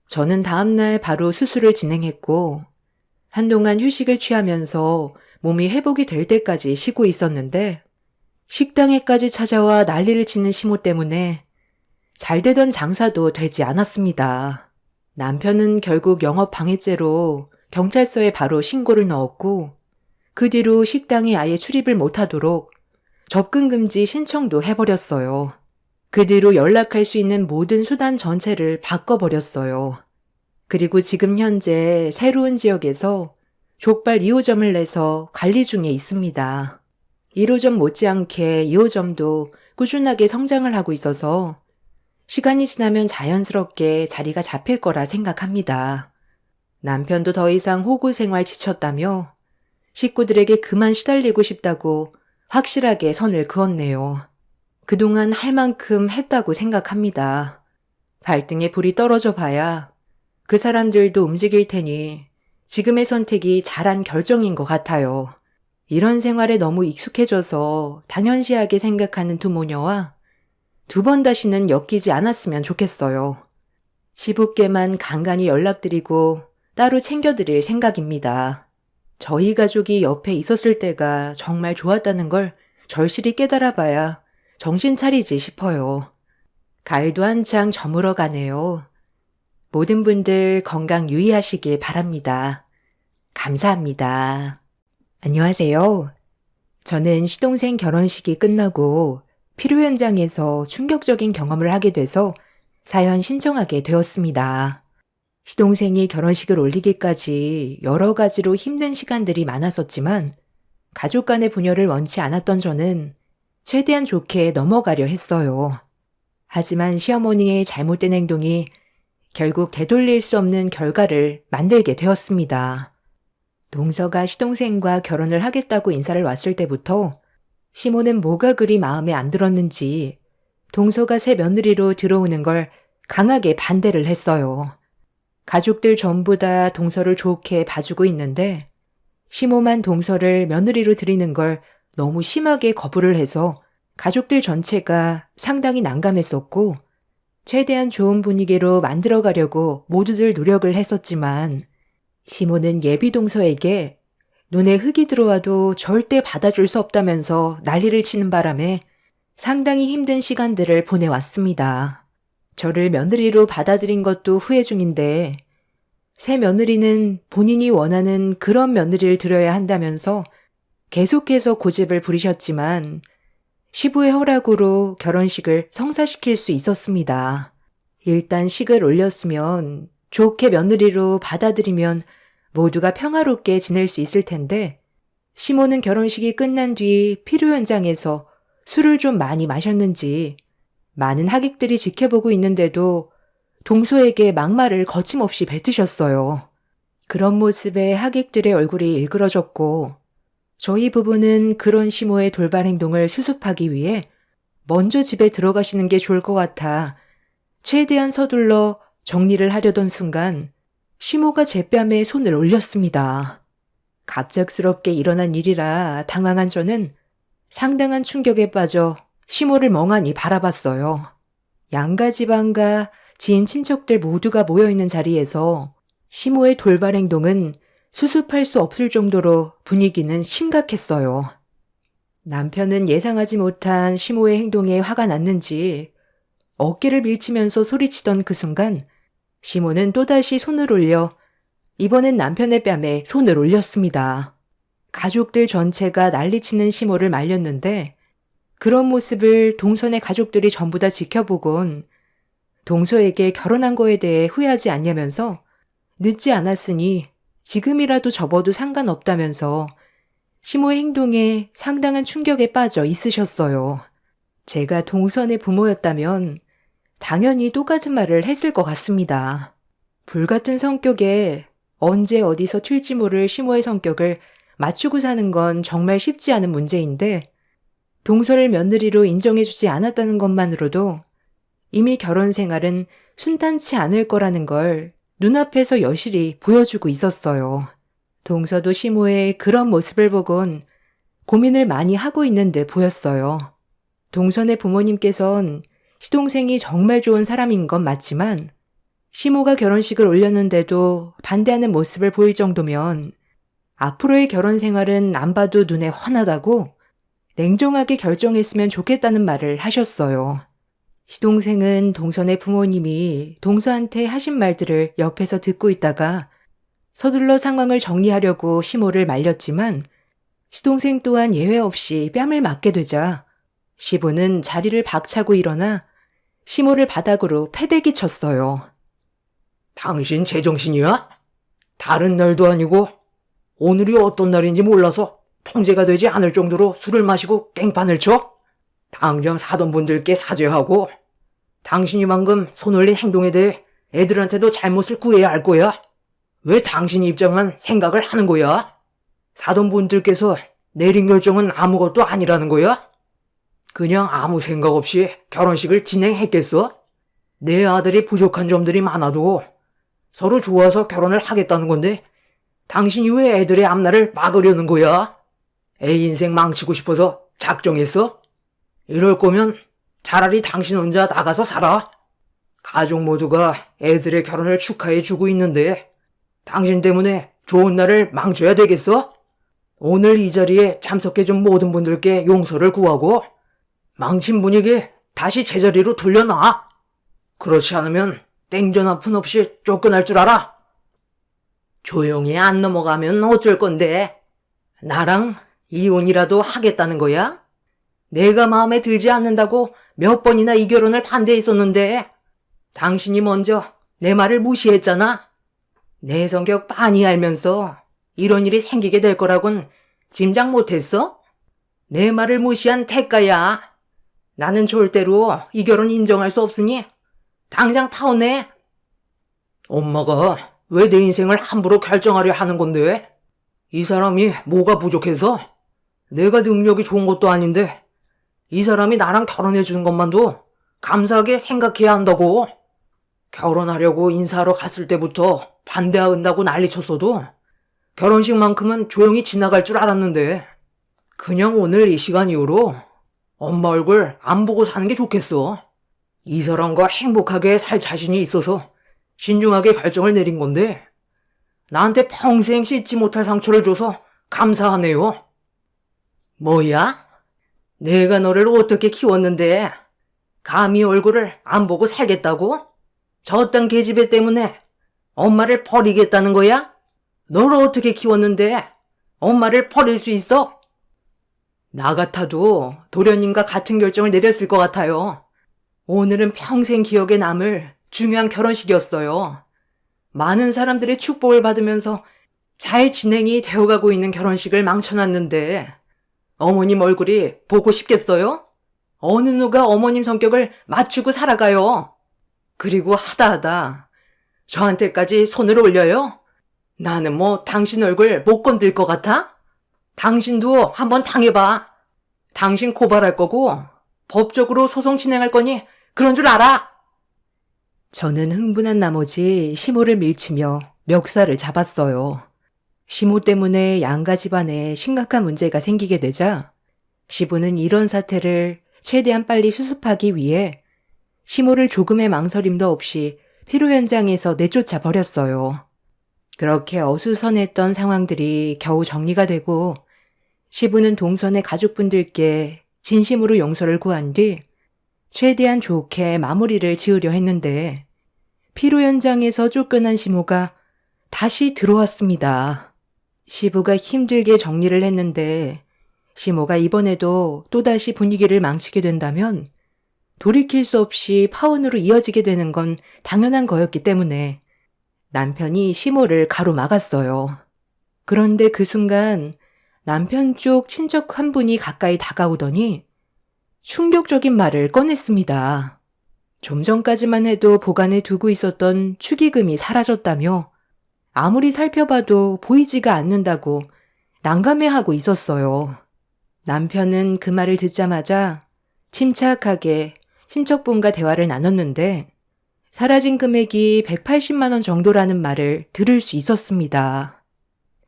저는 다음날 바로 수술을 진행했고 한동안 휴식을 취하면서 몸이 회복이 될 때까지 쉬고 있었는데 식당에까지 찾아와 난리를 치는 시모 때문에 잘 되던 장사도 되지 않았습니다. 남편은 결국 영업 방해죄로 경찰서에 바로 신고를 넣었고 그 뒤로 식당에 아예 출입을 못하도록 접근금지 신청도 해버렸어요. 그 뒤로 연락할 수 있는 모든 수단 전체를 바꿔버렸어요. 그리고 지금 현재 새로운 지역에서 족발 2호점을 내서 관리 중에 있습니다. 1호점 못지않게 2호점도 꾸준하게 성장을 하고 있어서 시간이 지나면 자연스럽게 자리가 잡힐 거라 생각합니다. 남편도 더 이상 호구 생활 지쳤다며 식구들에게 그만 시달리고 싶다고 확실하게 선을 그었네요. 그동안 할 만큼 했다고 생각합니다. 발등에 불이 떨어져 봐야 그 사람들도 움직일 테니 지금의 선택이 잘한 결정인 것 같아요. 이런 생활에 너무 익숙해져서 당연시하게 생각하는 두 모녀와 두 번 다시는 엮이지 않았으면 좋겠어요. 시부께만 간간히 연락드리고 따로 챙겨드릴 생각입니다. 저희 가족이 옆에 있었을 때가 정말 좋았다는 걸 절실히 깨달아봐야 정신 차리지 싶어요. 가을도 한창 저물어 가네요. 모든 분들 건강 유의하시길 바랍니다. 감사합니다. 안녕하세요. 저는 시동생 결혼식이 끝나고 필요 현장에서 충격적인 경험을 하게 돼서 사연 신청하게 되었습니다. 시동생이 결혼식을 올리기까지 여러 가지로 힘든 시간들이 많았었지만 가족 간의 분열을 원치 않았던 저는 최대한 좋게 넘어가려 했어요. 하지만 시어머니의 잘못된 행동이 결국 되돌릴 수 없는 결과를 만들게 되었습니다. 동서가 시동생과 결혼을 하겠다고 인사를 왔을 때부터 시모는 뭐가 그리 마음에 안 들었는지 동서가 새 며느리로 들어오는 걸 강하게 반대를 했어요. 가족들 전부 다 동서를 좋게 봐주고 있는데 시모만 동서를 며느리로 들이는 걸 너무 심하게 거부를 해서 가족들 전체가 상당히 난감했었고 최대한 좋은 분위기로 만들어가려고 모두들 노력을 했었지만 시모는 예비 동서에게 눈에 흙이 들어와도 절대 받아줄 수 없다면서 난리를 치는 바람에 상당히 힘든 시간들을 보내왔습니다. 저를 며느리로 받아들인 것도 후회 중인데 새 며느리는 본인이 원하는 그런 며느리를 들여야 한다면서 계속해서 고집을 부리셨지만 시부의 허락으로 결혼식을 성사시킬 수 있었습니다. 일단 식을 올렸으면 좋게 며느리로 받아들이면 모두가 평화롭게 지낼 수 있을 텐데 시모는 결혼식이 끝난 뒤 필요 현장에서 술을 좀 많이 마셨는지 많은 하객들이 지켜보고 있는데도 동서에게 막말을 거침없이 뱉으셨어요. 그런 모습에 하객들의 얼굴이 일그러졌고 저희 부부는 그런 시모의 돌발 행동을 수습하기 위해 먼저 집에 들어가시는 게 좋을 것 같아 최대한 서둘러 정리를 하려던 순간 시모가 제 뺨에 손을 올렸습니다. 갑작스럽게 일어난 일이라 당황한 저는 상당한 충격에 빠져 시모를 멍하니 바라봤어요. 양가 집안과 지인 친척들 모두가 모여있는 자리에서 시모의 돌발 행동은 수습할 수 없을 정도로 분위기는 심각했어요. 남편은 예상하지 못한 시모의 행동에 화가 났는지 어깨를 밀치면서 소리치던 그 순간 시모는 또다시 손을 올려 이번엔 남편의 뺨에 손을 올렸습니다. 가족들 전체가 난리치는 시모를 말렸는데 그런 모습을 동선의 가족들이 전부 다 지켜보곤 동서에게 결혼한 거에 대해 후회하지 않냐면서 늦지 않았으니 지금이라도 접어도 상관없다면서 시모의 행동에 상당한 충격에 빠져 있으셨어요. 제가 동선의 부모였다면 당연히 똑같은 말을 했을 것 같습니다. 불같은 성격에 언제 어디서 튈지 모를 시모의 성격을 맞추고 사는 건 정말 쉽지 않은 문제인데 동서를 며느리로 인정해주지 않았다는 것만으로도 이미 결혼 생활은 순탄치 않을 거라는 걸 눈앞에서 여실히 보여주고 있었어요. 동서도 시모의 그런 모습을 보곤 고민을 많이 하고 있는 듯 보였어요. 동선의 부모님께선 시동생이 정말 좋은 사람인 건 맞지만 시모가 결혼식을 올렸는데도 반대하는 모습을 보일 정도면 앞으로의 결혼 생활은 안 봐도 눈에 훤하다고 냉정하게 결정했으면 좋겠다는 말을 하셨어요. 시동생은 동선의 부모님이 동서한테 하신 말들을 옆에서 듣고 있다가 서둘러 상황을 정리하려고 시모를 말렸지만 시동생 또한 예외 없이 뺨을 맞게 되자 시부는 자리를 박차고 일어나 시모를 바닥으로 패대기 쳤어요. 당신 제정신이야? 다른 날도 아니고 오늘이 어떤 날인지 몰라서 통제가 되지 않을 정도로 술을 마시고 깽판을 쳐? 당장 사돈 분들께 사죄하고 당신이 방금 손 올린 행동에 대해 애들한테도 잘못을 구해야 할 거야. 왜 당신 입장만 생각을 하는 거야? 사돈 분들께서 내린 결정은 아무것도 아니라는 거야? 그냥 아무 생각 없이 결혼식을 진행했겠어? 내 아들이 부족한 점들이 많아도 서로 좋아서 결혼을 하겠다는 건데 당신이 왜 애들의 앞날을 막으려는 거야? 애 인생 망치고 싶어서 작정했어? 이럴 거면 차라리 당신 혼자 나가서 살아. 가족 모두가 애들의 결혼을 축하해주고 있는데 당신 때문에 좋은 날을 망쳐야 되겠어? 오늘 이 자리에 참석해준 모든 분들께 용서를 구하고 망친 분위기 다시 제자리로 돌려놔. 그렇지 않으면 땡전 한 푼 없이 쫓겨날 줄 알아. 조용히 안 넘어가면 어쩔 건데 나랑 이혼이라도 하겠다는 거야? 내가 마음에 들지 않는다고 몇 번이나 이 결혼을 반대했었는데 당신이 먼저 내 말을 무시했잖아. 내 성격 빤히 알면서 이런 일이 생기게 될 거라곤 짐작 못했어? 내 말을 무시한 대가야. 나는 절대로 이 결혼 인정할 수 없으니 당장 파혼해. 엄마가 왜 내 인생을 함부로 결정하려 하는 건데? 이 사람이 뭐가 부족해서? 내가 능력이 좋은 것도 아닌데 이 사람이 나랑 결혼해 주는 것만도 감사하게 생각해야 한다고. 결혼하려고 인사하러 갔을 때부터 반대한다고 난리쳤어도 결혼식만큼은 조용히 지나갈 줄 알았는데 그냥 오늘 이 시간 이후로 엄마 얼굴 안 보고 사는 게 좋겠어. 이 사람과 행복하게 살 자신이 있어서 신중하게 결정을 내린 건데 나한테 평생 씻지 못할 상처를 줘서 감사하네요. 뭐야? 내가 너를 어떻게 키웠는데 감히 얼굴을 안 보고 살겠다고? 저딴 계집애 때문에 엄마를 버리겠다는 거야? 너를 어떻게 키웠는데 엄마를 버릴 수 있어? 나 같아도 도련님과 같은 결정을 내렸을 것 같아요. 오늘은 평생 기억에 남을 중요한 결혼식이었어요. 많은 사람들의 축복을 받으면서 잘 진행이 되어가고 있는 결혼식을 망쳐놨는데 어머님 얼굴이 보고 싶겠어요? 어느 누가 어머님 성격을 맞추고 살아가요? 그리고 하다 저한테까지 손을 올려요? 나는 뭐 당신 얼굴 못 건들 것 같아? 당신도 한번 당해봐. 당신 고발할 거고 법적으로 소송 진행할 거니 그런 줄 알아? 저는 흥분한 나머지 시모를 밀치며 멱살을 잡았어요. 시모 때문에 양가 집안에 심각한 문제가 생기게 되자 시부는 이런 사태를 최대한 빨리 수습하기 위해 시모를 조금의 망설임도 없이 피로 현장에서 내쫓아 버렸어요. 그렇게 어수선했던 상황들이 겨우 정리가 되고 시부는 동선의 가족분들께 진심으로 용서를 구한 뒤 최대한 좋게 마무리를 지으려 했는데 피로 현장에서 쫓겨난 시모가 다시 들어왔습니다. 시부가 힘들게 정리를 했는데 시모가 이번에도 또다시 분위기를 망치게 된다면 돌이킬 수 없이 파혼으로 이어지게 되는 건 당연한 거였기 때문에 남편이 시모를 가로막았어요. 그런데 그 순간 남편 쪽 친척 한 분이 가까이 다가오더니 충격적인 말을 꺼냈습니다. 좀 전까지만 해도 보관해 두고 있었던 축의금이 사라졌다며 아무리 살펴봐도 보이지가 않는다고 난감해하고 있었어요. 남편은 그 말을 듣자마자 침착하게 친척분과 대화를 나눴는데 사라진 금액이 180만 원 정도라는 말을 들을 수 있었습니다.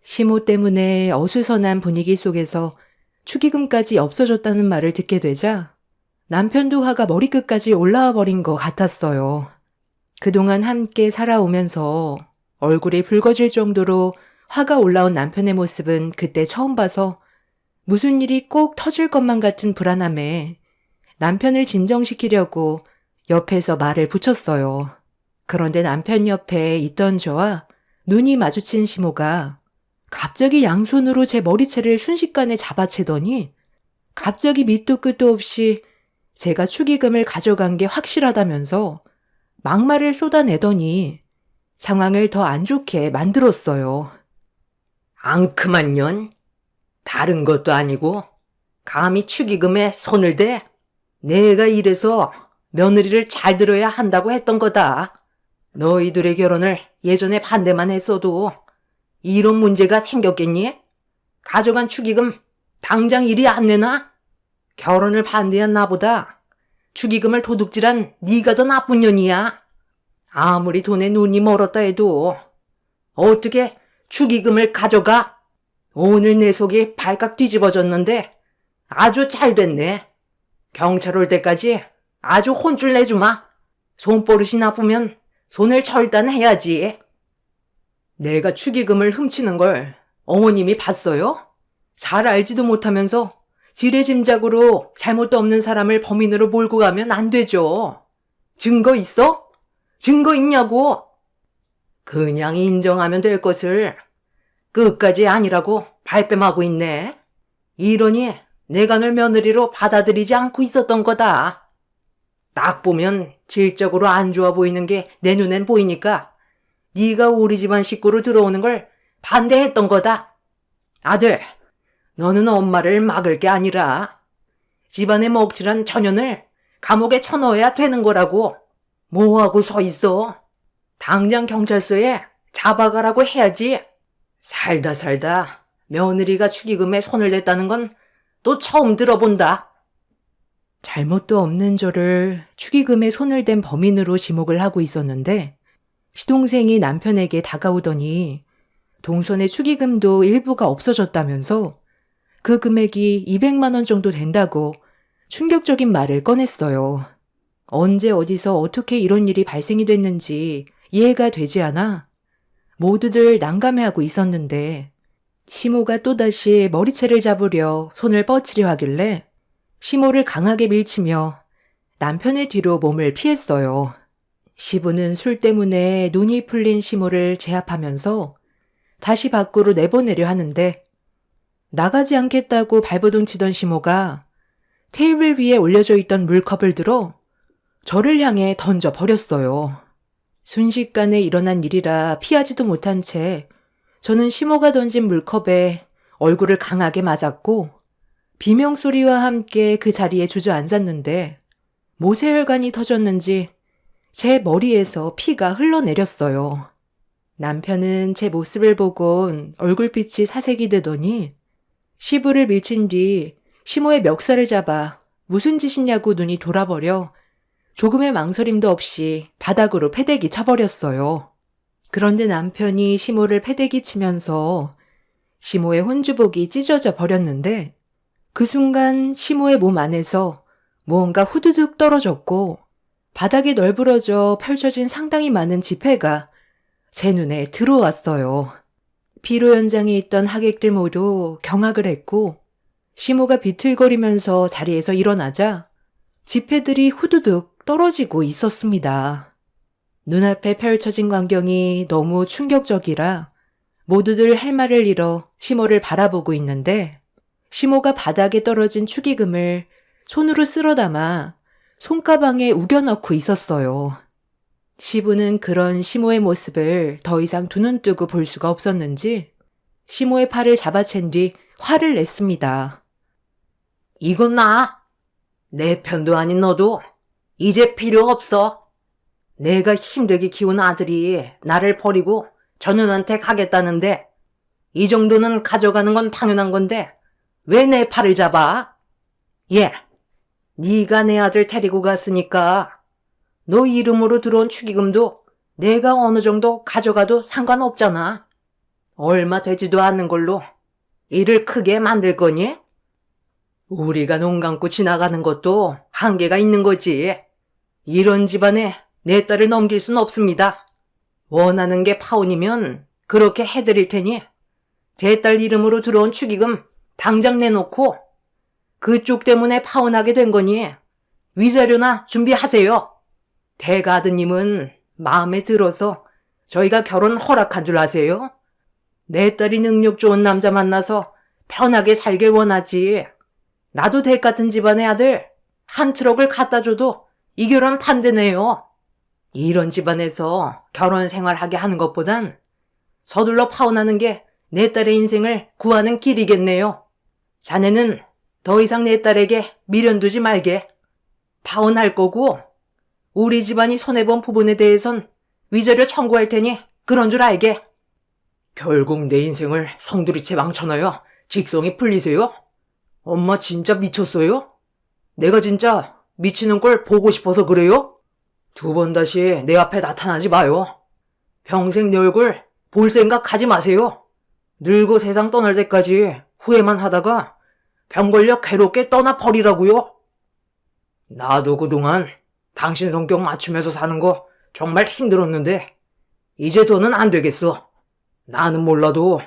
시모 때문에 어수선한 분위기 속에서 축의금까지 없어졌다는 말을 듣게 되자 남편도 화가 머리끝까지 올라와 버린 것 같았어요. 그동안 함께 살아오면서 얼굴이 붉어질 정도로 화가 올라온 남편의 모습은 그때 처음 봐서 무슨 일이 꼭 터질 것만 같은 불안함에 남편을 진정시키려고 옆에서 말을 붙였어요. 그런데 남편 옆에 있던 저와 눈이 마주친 시모가 갑자기 양손으로 제 머리채를 순식간에 잡아채더니 갑자기 밑도 끝도 없이 제가 축의금을 가져간 게 확실하다면서 막말을 쏟아내더니 상황을 더 안 좋게 만들었어요. 앙큼한 년? 다른 것도 아니고 감히 축의금에 손을 대? 내가 이래서 며느리를 잘 들어야 한다고 했던 거다. 너희들의 결혼을 예전에 반대만 했어도 이런 문제가 생겼겠니? 가져간 축의금 당장 이리 안 내놔? 결혼을 반대한 나보다 축의금을 도둑질한 네가 더 나쁜 년이야. 아무리 돈에 눈이 멀었다 해도 어떻게 축의금을 가져가? 오늘 내 속이 발칵 뒤집어졌는데 아주 잘 됐네. 경찰 올 때까지 아주 혼쭐 내주마. 손버릇이 나쁘면 손을 절단해야지. 내가 축의금을 훔치는 걸 어머님이 봤어요? 잘 알지도 못하면서 지레짐작으로 잘못도 없는 사람을 범인으로 몰고 가면 안 되죠. 증거 있어? 증거 있냐고? 그냥 인정하면 될 것을 끝까지 아니라고 발뺌하고 있네. 이러니 내가 널 며느리로 받아들이지 않고 있었던 거다. 딱 보면 질적으로 안 좋아 보이는 게 내 눈엔 보이니까 네가 우리 집안 식구로 들어오는 걸 반대했던 거다. 아들, 너는 엄마를 막을 게 아니라 집안에 먹칠한 처년을 감옥에 쳐넣어야 되는 거라고. 뭐하고 서 있어? 당장 경찰서에 잡아가라고 해야지. 살다 며느리가 축의금에 손을 댔다는 건 또 처음 들어본다. 잘못도 없는 저를 축의금에 손을 댄 범인으로 지목을 하고 있었는데 시동생이 남편에게 다가오더니 동선의 축의금도 일부가 없어졌다면서 그 금액이 200만 원 정도 된다고 충격적인 말을 꺼냈어요. 언제 어디서 어떻게 이런 일이 발생이 됐는지 이해가 되지 않아 모두들 난감해하고 있었는데 시모가 또다시 머리채를 잡으려 손을 뻗치려 하길래 시모를 강하게 밀치며 남편의 뒤로 몸을 피했어요. 시부는 술 때문에 눈이 풀린 시모를 제압하면서 다시 밖으로 내보내려 하는데 나가지 않겠다고 발버둥 치던 시모가 테이블 위에 올려져 있던 물컵을 들어 저를 향해 던져버렸어요. 순식간에 일어난 일이라 피하지도 못한 채 저는 시모가 던진 물컵에 얼굴을 강하게 맞았고 비명소리와 함께 그 자리에 주저앉았는데 모세혈관이 터졌는지 제 머리에서 피가 흘러내렸어요. 남편은 제 모습을 보곤 얼굴빛이 사색이 되더니 시부를 밀친 뒤 시모의 멱살을 잡아 무슨 짓이냐고 눈이 돌아버려 조금의 망설임도 없이 바닥으로 패대기 쳐버렸어요. 그런데 남편이 시모를 패대기 치면서 시모의 혼주복이 찢어져 버렸는데 그 순간 시모의 몸 안에서 무언가 후두둑 떨어졌고 바닥에 널브러져 펼쳐진 상당히 많은 지폐가 제 눈에 들어왔어요. 피로 현장에 있던 하객들 모두 경악을 했고 시모가 비틀거리면서 자리에서 일어나자 지폐들이 후두둑 떨어지고 있었습니다. 눈앞에 펼쳐진 광경이 너무 충격적이라 모두들 할 말을 잃어 시모를 바라보고 있는데 시모가 바닥에 떨어진 축의금을 손으로 쓸어 담아 손가방에 우겨넣고 있었어요. 시부는 그런 시모의 모습을 더 이상 두 눈 뜨고 볼 수가 없었는지 시모의 팔을 잡아챈 뒤 화를 냈습니다. 이건 내 편도 아닌 너도 이제 필요 없어. 내가 힘들게 키운 아들이 나를 버리고 저 누나한테 가겠다는데 이 정도는 가져가는 건 당연한 건데 왜 내 팔을 잡아? 네가 내 아들 데리고 갔으니까 너 이름으로 들어온 축의금도 내가 어느 정도 가져가도 상관없잖아. 얼마 되지도 않는 걸로 일을 크게 만들 거니? 우리가 눈 감고 지나가는 것도 한계가 있는 거지. 이런 집안에 내 딸을 넘길 순 없습니다. 원하는 게 파혼이면 그렇게 해드릴 테니 제 딸 이름으로 들어온 축의금 당장 내놓고 그쪽 때문에 파혼하게 된 거니 위자료나 준비하세요. 대가 아드님은 마음에 들어서 저희가 결혼 허락한 줄 아세요? 내 딸이 능력 좋은 남자 만나서 편하게 살길 원하지. 나도 댁 같은 집안의 아들 한 트럭을 갖다 줘도 이 결혼 반대네요. 이런 집안에서 결혼 생활하게 하는 것보단 서둘러 파혼하는 게 내 딸의 인생을 구하는 길이겠네요. 자네는 더 이상 내 딸에게 미련 두지 말게. 파혼할 거고 우리 집안이 손해본 부분에 대해선 위자료 청구할 테니 그런 줄 알게. 결국 내 인생을 성두리째 망쳐놔야 직성이 풀리세요? 엄마 진짜 미쳤어요? 내가 진짜 미치는 걸 보고 싶어서 그래요? 두 번 다시 내 앞에 나타나지 마요. 평생 내 얼굴 볼 생각 하지 마세요. 늙어 세상 떠날 때까지 후회만 하다가 병 걸려 괴롭게 떠나버리라고요. 나도 그동안 당신 성격 맞추면서 사는 거 정말 힘들었는데 이제 더는 안 되겠어. 나는 몰라도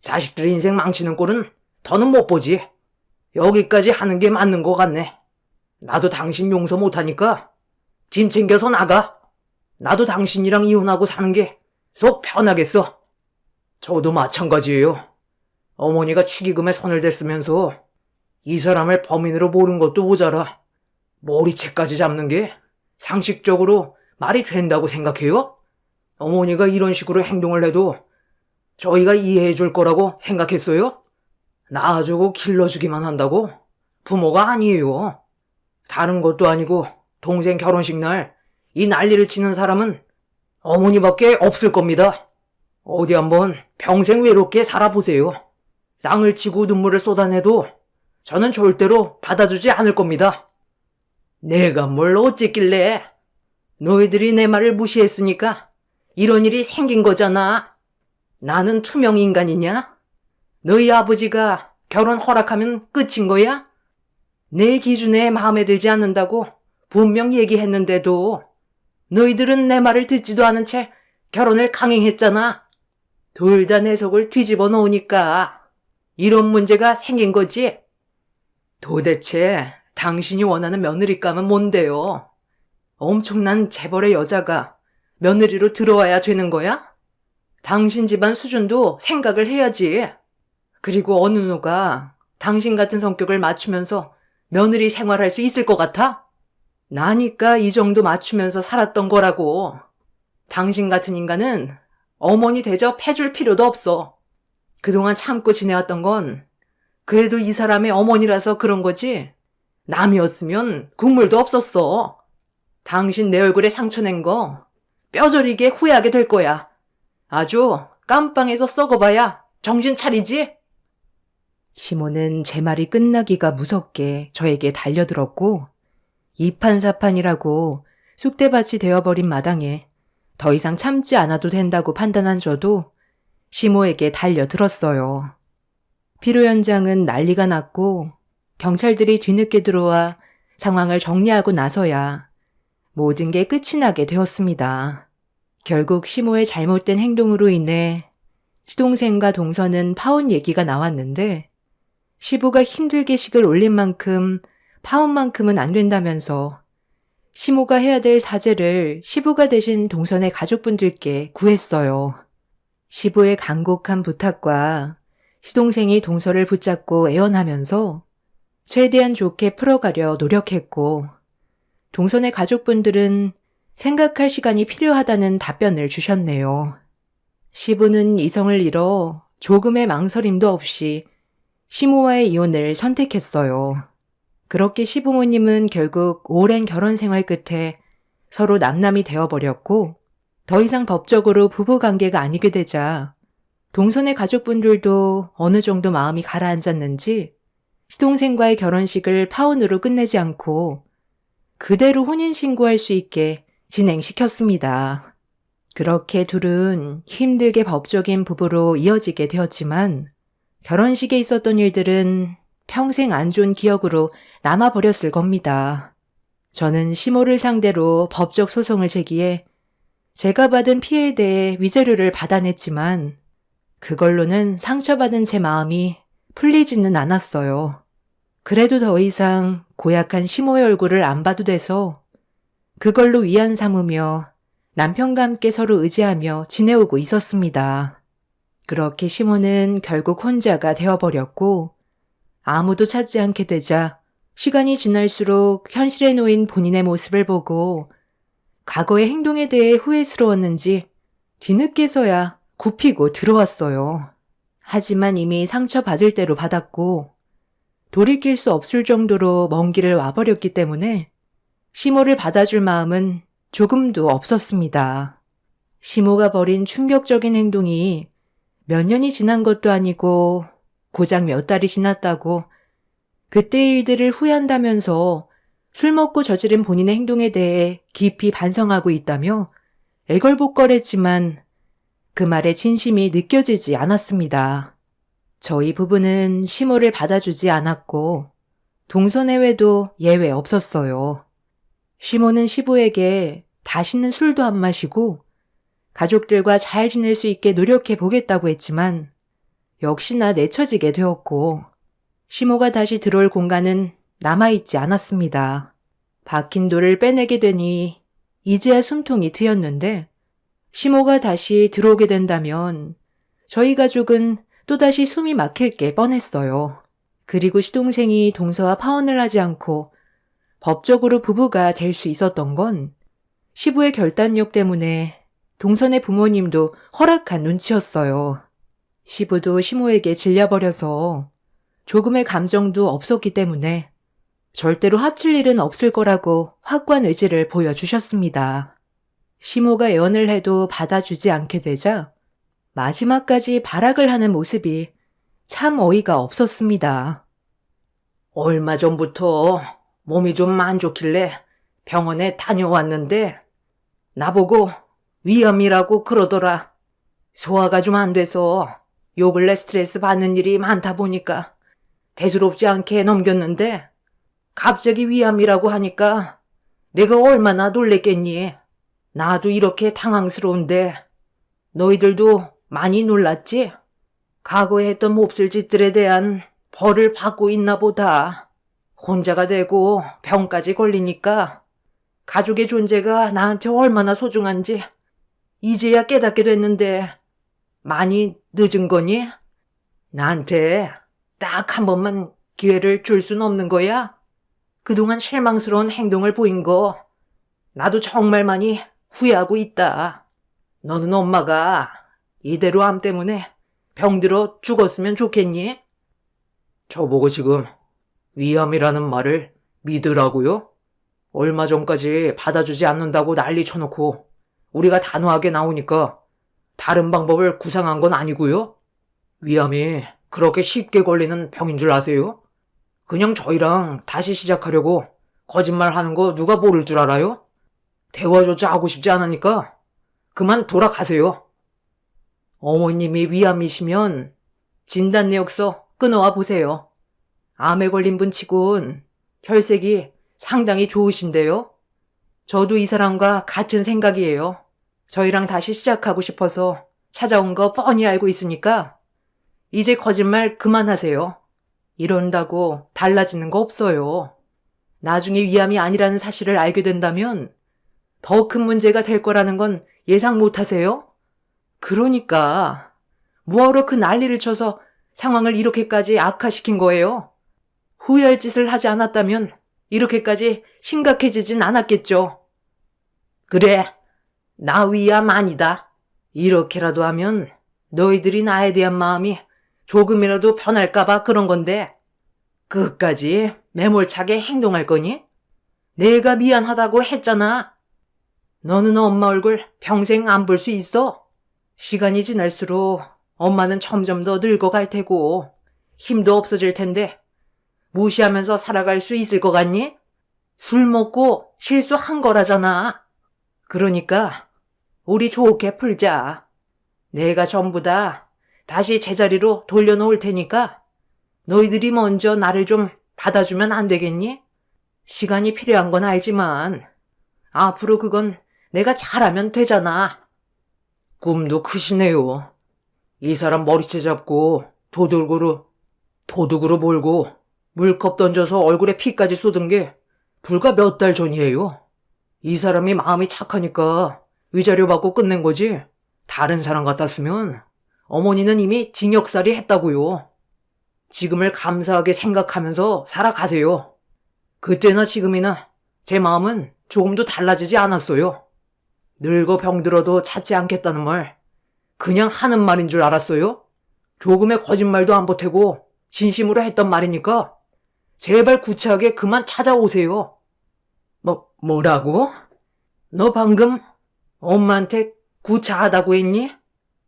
자식들 인생 망치는 꼴은 더는 못 보지. 여기까지 하는 게 맞는 것 같네. 나도 당신 용서 못하니까 짐 챙겨서 나가. 나도 당신이랑 이혼하고 사는 게 속 편하겠어. 저도 마찬가지예요. 어머니가 축의금에 손을 댔으면서 이 사람을 범인으로 모른 것도 모자라 머리채까지 잡는 게 상식적으로 말이 된다고 생각해요? 어머니가 이런 식으로 행동을 해도 저희가 이해해 줄 거라고 생각했어요? 낳아주고 길러주기만 한다고? 부모가 아니에요. 다른 것도 아니고 동생 결혼식 날 이 난리를 치는 사람은 어머니밖에 없을 겁니다. 어디 한번 평생 외롭게 살아보세요. 땅을 치고 눈물을 쏟아내도 저는 절대로 받아주지 않을 겁니다. 내가 뭘 어쨌길래? 너희들이 내 말을 무시했으니까 이런 일이 생긴 거잖아. 나는 투명 인간이냐? 너희 아버지가 결혼 허락하면 끝인 거야? 내 기준에 마음에 들지 않는다고 분명 얘기했는데도 너희들은 내 말을 듣지도 않은 채 결혼을 강행했잖아. 둘 다 내 속을 뒤집어 놓으니까 이런 문제가 생긴 거지. 도대체 당신이 원하는 며느리감은 뭔데요? 엄청난 재벌의 여자가 며느리로 들어와야 되는 거야? 당신 집안 수준도 생각을 해야지. 그리고 어느 누가 당신 같은 성격을 맞추면서 며느리 생활할 수 있을 것 같아? 나니까 이 정도 맞추면서 살았던 거라고. 당신 같은 인간은 어머니 대접해줄 필요도 없어. 그동안 참고 지내왔던 건 그래도 이 사람의 어머니라서 그런 거지. 남이었으면 국물도 없었어. 당신 내 얼굴에 상처 낸 거 뼈저리게 후회하게 될 거야. 아주 깜빵에서 썩어봐야 정신 차리지? 시모는 제 말이 끝나기가 무섭게 저에게 달려들었고 이판사판이라고 쑥대밭이 되어버린 마당에 더 이상 참지 않아도 된다고 판단한 저도 시모에게 달려들었어요. 피로 현장은 난리가 났고 경찰들이 뒤늦게 들어와 상황을 정리하고 나서야 모든 게 끝이 나게 되었습니다. 결국 시모의 잘못된 행동으로 인해 시동생과 동서는 파혼 얘기가 나왔는데 시부가 힘들게 식을 올린 만큼 파혼만큼은 안 된다면서 시모가 해야 될 사죄를 시부가 대신 동선의 가족분들께 구했어요. 시부의 간곡한 부탁과 시동생이 동서를 붙잡고 애원하면서 최대한 좋게 풀어가려 노력했고 동선의 가족분들은 생각할 시간이 필요하다는 답변을 주셨네요. 시부는 이성을 잃어 조금의 망설임도 없이 시모와의 이혼을 선택했어요. 그렇게 시부모님은 결국 오랜 결혼 생활 끝에 서로 남남이 되어버렸고 더 이상 법적으로 부부관계가 아니게 되자 동선의 가족분들도 어느 정도 마음이 가라앉았는지 시동생과의 결혼식을 파혼으로 끝내지 않고 그대로 혼인신고할 수 있게 진행시켰습니다. 그렇게 둘은 힘들게 법적인 부부로 이어지게 되었지만 결혼식에 있었던 일들은 평생 안 좋은 기억으로 남아버렸을 겁니다. 저는 시모를 상대로 법적 소송을 제기해 제가 받은 피해에 대해 위자료를 받아냈지만 그걸로는 상처받은 제 마음이 풀리지는 않았어요. 그래도 더 이상 고약한 시모의 얼굴을 안 봐도 돼서 그걸로 위안 삼으며 남편과 함께 서로 의지하며 지내오고 있었습니다. 그렇게 시모는 결국 혼자가 되어버렸고 아무도 찾지 않게 되자 시간이 지날수록 현실에 놓인 본인의 모습을 보고 과거의 행동에 대해 후회스러웠는지 뒤늦게서야 굽히고 들어왔어요. 하지만 이미 상처받을 대로 받았고 돌이킬 수 없을 정도로 먼 길을 와버렸기 때문에 시모를 받아줄 마음은 조금도 없었습니다. 시모가 벌인 충격적인 행동이 몇 년이 지난 것도 아니고 고작 몇 달이 지났다고 그때의 일들을 후회한다면서 술 먹고 저지른 본인의 행동에 대해 깊이 반성하고 있다며 애걸복걸했지만 그 말에 진심이 느껴지지 않았습니다. 저희 부부는 시모를 받아주지 않았고 동서내외도 예외 없었어요. 시모는 시부에게 다시는 술도 안 마시고 가족들과 잘 지낼 수 있게 노력해 보겠다고 했지만 역시나 내쳐지게 되었고 시모가 다시 들어올 공간은 남아있지 않았습니다. 박힌 돌을 빼내게 되니 이제야 숨통이 트였는데 시모가 다시 들어오게 된다면 저희 가족은 또다시 숨이 막힐 게 뻔했어요. 그리고 시동생이 동서와 파혼을 하지 않고 법적으로 부부가 될 수 있었던 건 시부의 결단력 때문에 동선의 부모님도 허락한 눈치였어요. 시부도 시모에게 질려버려서 조금의 감정도 없었기 때문에 절대로 합칠 일은 없을 거라고 확고한 의지를 보여주셨습니다. 시모가 애원을 해도 받아주지 않게 되자 마지막까지 발악을 하는 모습이 참 어이가 없었습니다. 얼마 전부터 몸이 좀 안 좋길래 병원에 다녀왔는데 나보고 위암이라고 그러더라. 소화가 좀 안 돼서 요 근래 스트레스 받는 일이 많다 보니까 대수롭지 않게 넘겼는데 갑자기 위암이라고 하니까 내가 얼마나 놀랬겠니? 나도 이렇게 당황스러운데 너희들도 많이 놀랐지? 과거에 했던 몹쓸 짓들에 대한 벌을 받고 있나 보다. 혼자가 되고 병까지 걸리니까 가족의 존재가 나한테 얼마나 소중한지 이제야 깨닫게 됐는데 많이 늦은 거니? 나한테 딱 한 번만 기회를 줄 순 없는 거야? 그동안 실망스러운 행동을 보인 거 나도 정말 많이 후회하고 있다. 너는 엄마가 이대로 암 때문에 병들어 죽었으면 좋겠니? 저보고 지금 위암이라는 말을 믿으라고요? 얼마 전까지 받아주지 않는다고 난리 쳐놓고 우리가 단호하게 나오니까 다른 방법을 구상한 건 아니고요? 위암이 그렇게 쉽게 걸리는 병인 줄 아세요? 그냥 저희랑 다시 시작하려고 거짓말하는 거 누가 모를 줄 알아요? 대화조차 하고 싶지 않으니까 그만 돌아가세요. 어머님이 위암이시면 진단 내역서 끊어와 보세요. 암에 걸린 분 치곤 혈색이 상당히 좋으신데요. 저도 이 사람과 같은 생각이에요. 저희랑 다시 시작하고 싶어서 찾아온 거 뻔히 알고 있으니까 이제 거짓말 그만하세요. 이런다고 달라지는 거 없어요. 나중에 위암이 아니라는 사실을 알게 된다면 더 큰 문제가 될 거라는 건 예상 못 하세요? 그러니까 뭐하러 그 난리를 쳐서 상황을 이렇게까지 악화시킨 거예요? 후회할 짓을 하지 않았다면 이렇게까지 심각해지진 않았겠죠. 그래, 나 위암 아니다. 이렇게라도 하면 너희들이 나에 대한 마음이 조금이라도 변할까봐 그런 건데 끝까지 매몰차게 행동할 거니? 내가 미안하다고 했잖아. 너는 엄마 얼굴 평생 안 볼 수 있어? 시간이 지날수록 엄마는 점점 더 늙어갈 테고 힘도 없어질 텐데 무시하면서 살아갈 수 있을 것 같니? 술 먹고 실수한 거라잖아. 그러니까 우리 좋게 풀자. 내가 전부 다 다시 제자리로 돌려놓을 테니까 너희들이 먼저 나를 좀 받아주면 안 되겠니? 시간이 필요한 건 알지만 앞으로 그건 내가 잘하면 되잖아. 꿈도 크시네요. 이 사람 머리채 잡고 도둑으로 몰고 물컵 던져서 얼굴에 피까지 쏟은 게 불과 몇 달 전이에요. 이 사람이 마음이 착하니까 위자료 받고 끝낸 거지. 다른 사람 같았으면 어머니는 이미 징역살이 했다고요. 지금을 감사하게 생각하면서 살아가세요. 그때나 지금이나 제 마음은 조금도 달라지지 않았어요. 늙어 병들어도 찾지 않겠다는 말 그냥 하는 말인 줄 알았어요? 조금의 거짓말도 안 보태고 진심으로 했던 말이니까 제발 구차하게 그만 찾아오세요. 뭐라고? 너 방금 엄마한테 구차하다고 했니?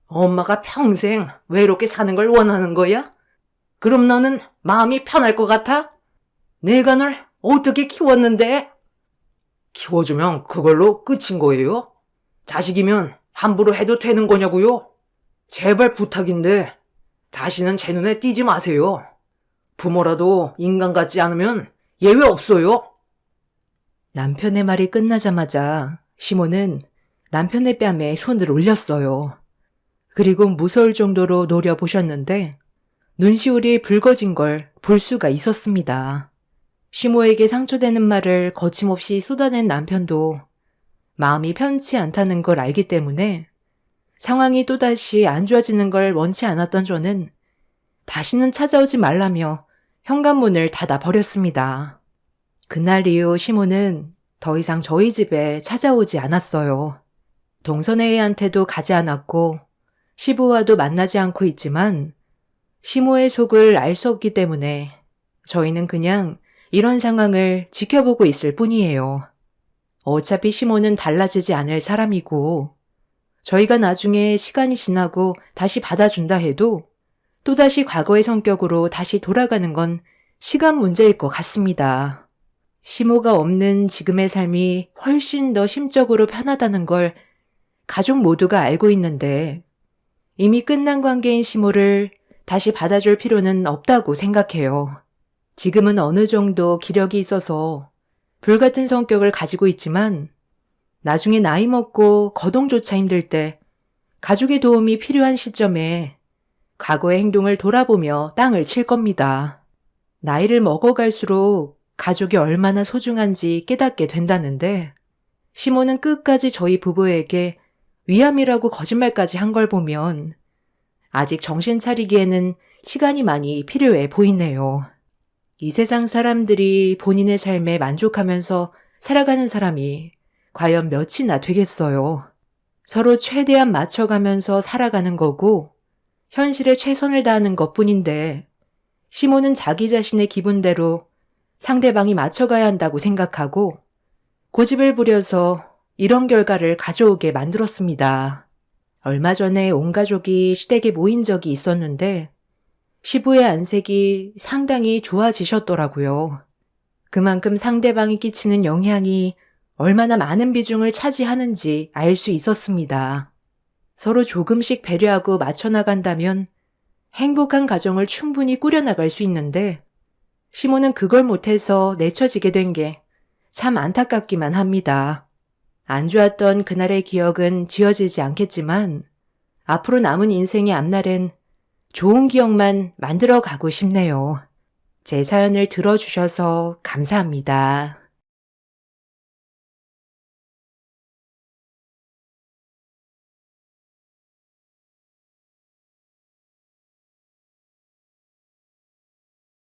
엄마가 평생 외롭게 사는 걸 원하는 거야? 그럼 너는 마음이 편할 것 같아? 내가 널 어떻게 키웠는데? 키워주면 그걸로 끝인 거예요? 자식이면 함부로 해도 되는 거냐고요? 제발 부탁인데 다시는 제 눈에 띄지 마세요. 부모라도 인간 같지 않으면 예외 없어요. 남편의 말이 끝나자마자 시몬은 남편의 뺨에 손을 올렸어요. 그리고 무서울 정도로 노려보셨는데 눈시울이 붉어진 걸 볼 수가 있었습니다. 시모에게 상처되는 말을 거침없이 쏟아낸 남편도 마음이 편치 않다는 걸 알기 때문에 상황이 또다시 안 좋아지는 걸 원치 않았던 저는 다시는 찾아오지 말라며 현관문을 닫아버렸습니다. 그날 이후 시모는 더 이상 저희 집에 찾아오지 않았어요. 동선회의한테도 가지 않았고 시부와도 만나지 않고 있지만 시모의 속을 알 수 없기 때문에 저희는 그냥 이런 상황을 지켜보고 있을 뿐이에요. 어차피 시모는 달라지지 않을 사람이고 저희가 나중에 시간이 지나고 다시 받아준다 해도 또다시 과거의 성격으로 다시 돌아가는 건 시간 문제일 것 같습니다. 시모가 없는 지금의 삶이 훨씬 더 심적으로 편하다는 걸 가족 모두가 알고 있는데 이미 끝난 관계인 시모를 다시 받아줄 필요는 없다고 생각해요. 지금은 어느 정도 기력이 있어서 불같은 성격을 가지고 있지만 나중에 나이 먹고 거동조차 힘들 때 가족의 도움이 필요한 시점에 과거의 행동을 돌아보며 땅을 칠 겁니다. 나이를 먹어갈수록 가족이 얼마나 소중한지 깨닫게 된다는데 시모는 끝까지 저희 부부에게 위암이라고 거짓말까지 한 걸 보면 아직 정신 차리기에는 시간이 많이 필요해 보이네요. 이 세상 사람들이 본인의 삶에 만족하면서 살아가는 사람이 과연 몇이나 되겠어요. 서로 최대한 맞춰가면서 살아가는 거고 현실에 최선을 다하는 것뿐인데 시모는 자기 자신의 기분대로 상대방이 맞춰가야 한다고 생각하고 고집을 부려서 이런 결과를 가져오게 만들었습니다. 얼마 전에 온 가족이 시댁에 모인 적이 있었는데 시부의 안색이 상당히 좋아지셨더라고요. 그만큼 상대방이 끼치는 영향이 얼마나 많은 비중을 차지하는지 알 수 있었습니다. 서로 조금씩 배려하고 맞춰나간다면 행복한 가정을 충분히 꾸려나갈 수 있는데 시모는 그걸 못해서 내쳐지게 된 게 참 안타깝기만 합니다. 안 좋았던 그날의 기억은 지워지지 않겠지만 앞으로 남은 인생의 앞날엔 좋은 기억만 만들어 가고 싶네요. 제 사연을 들어주셔서 감사합니다.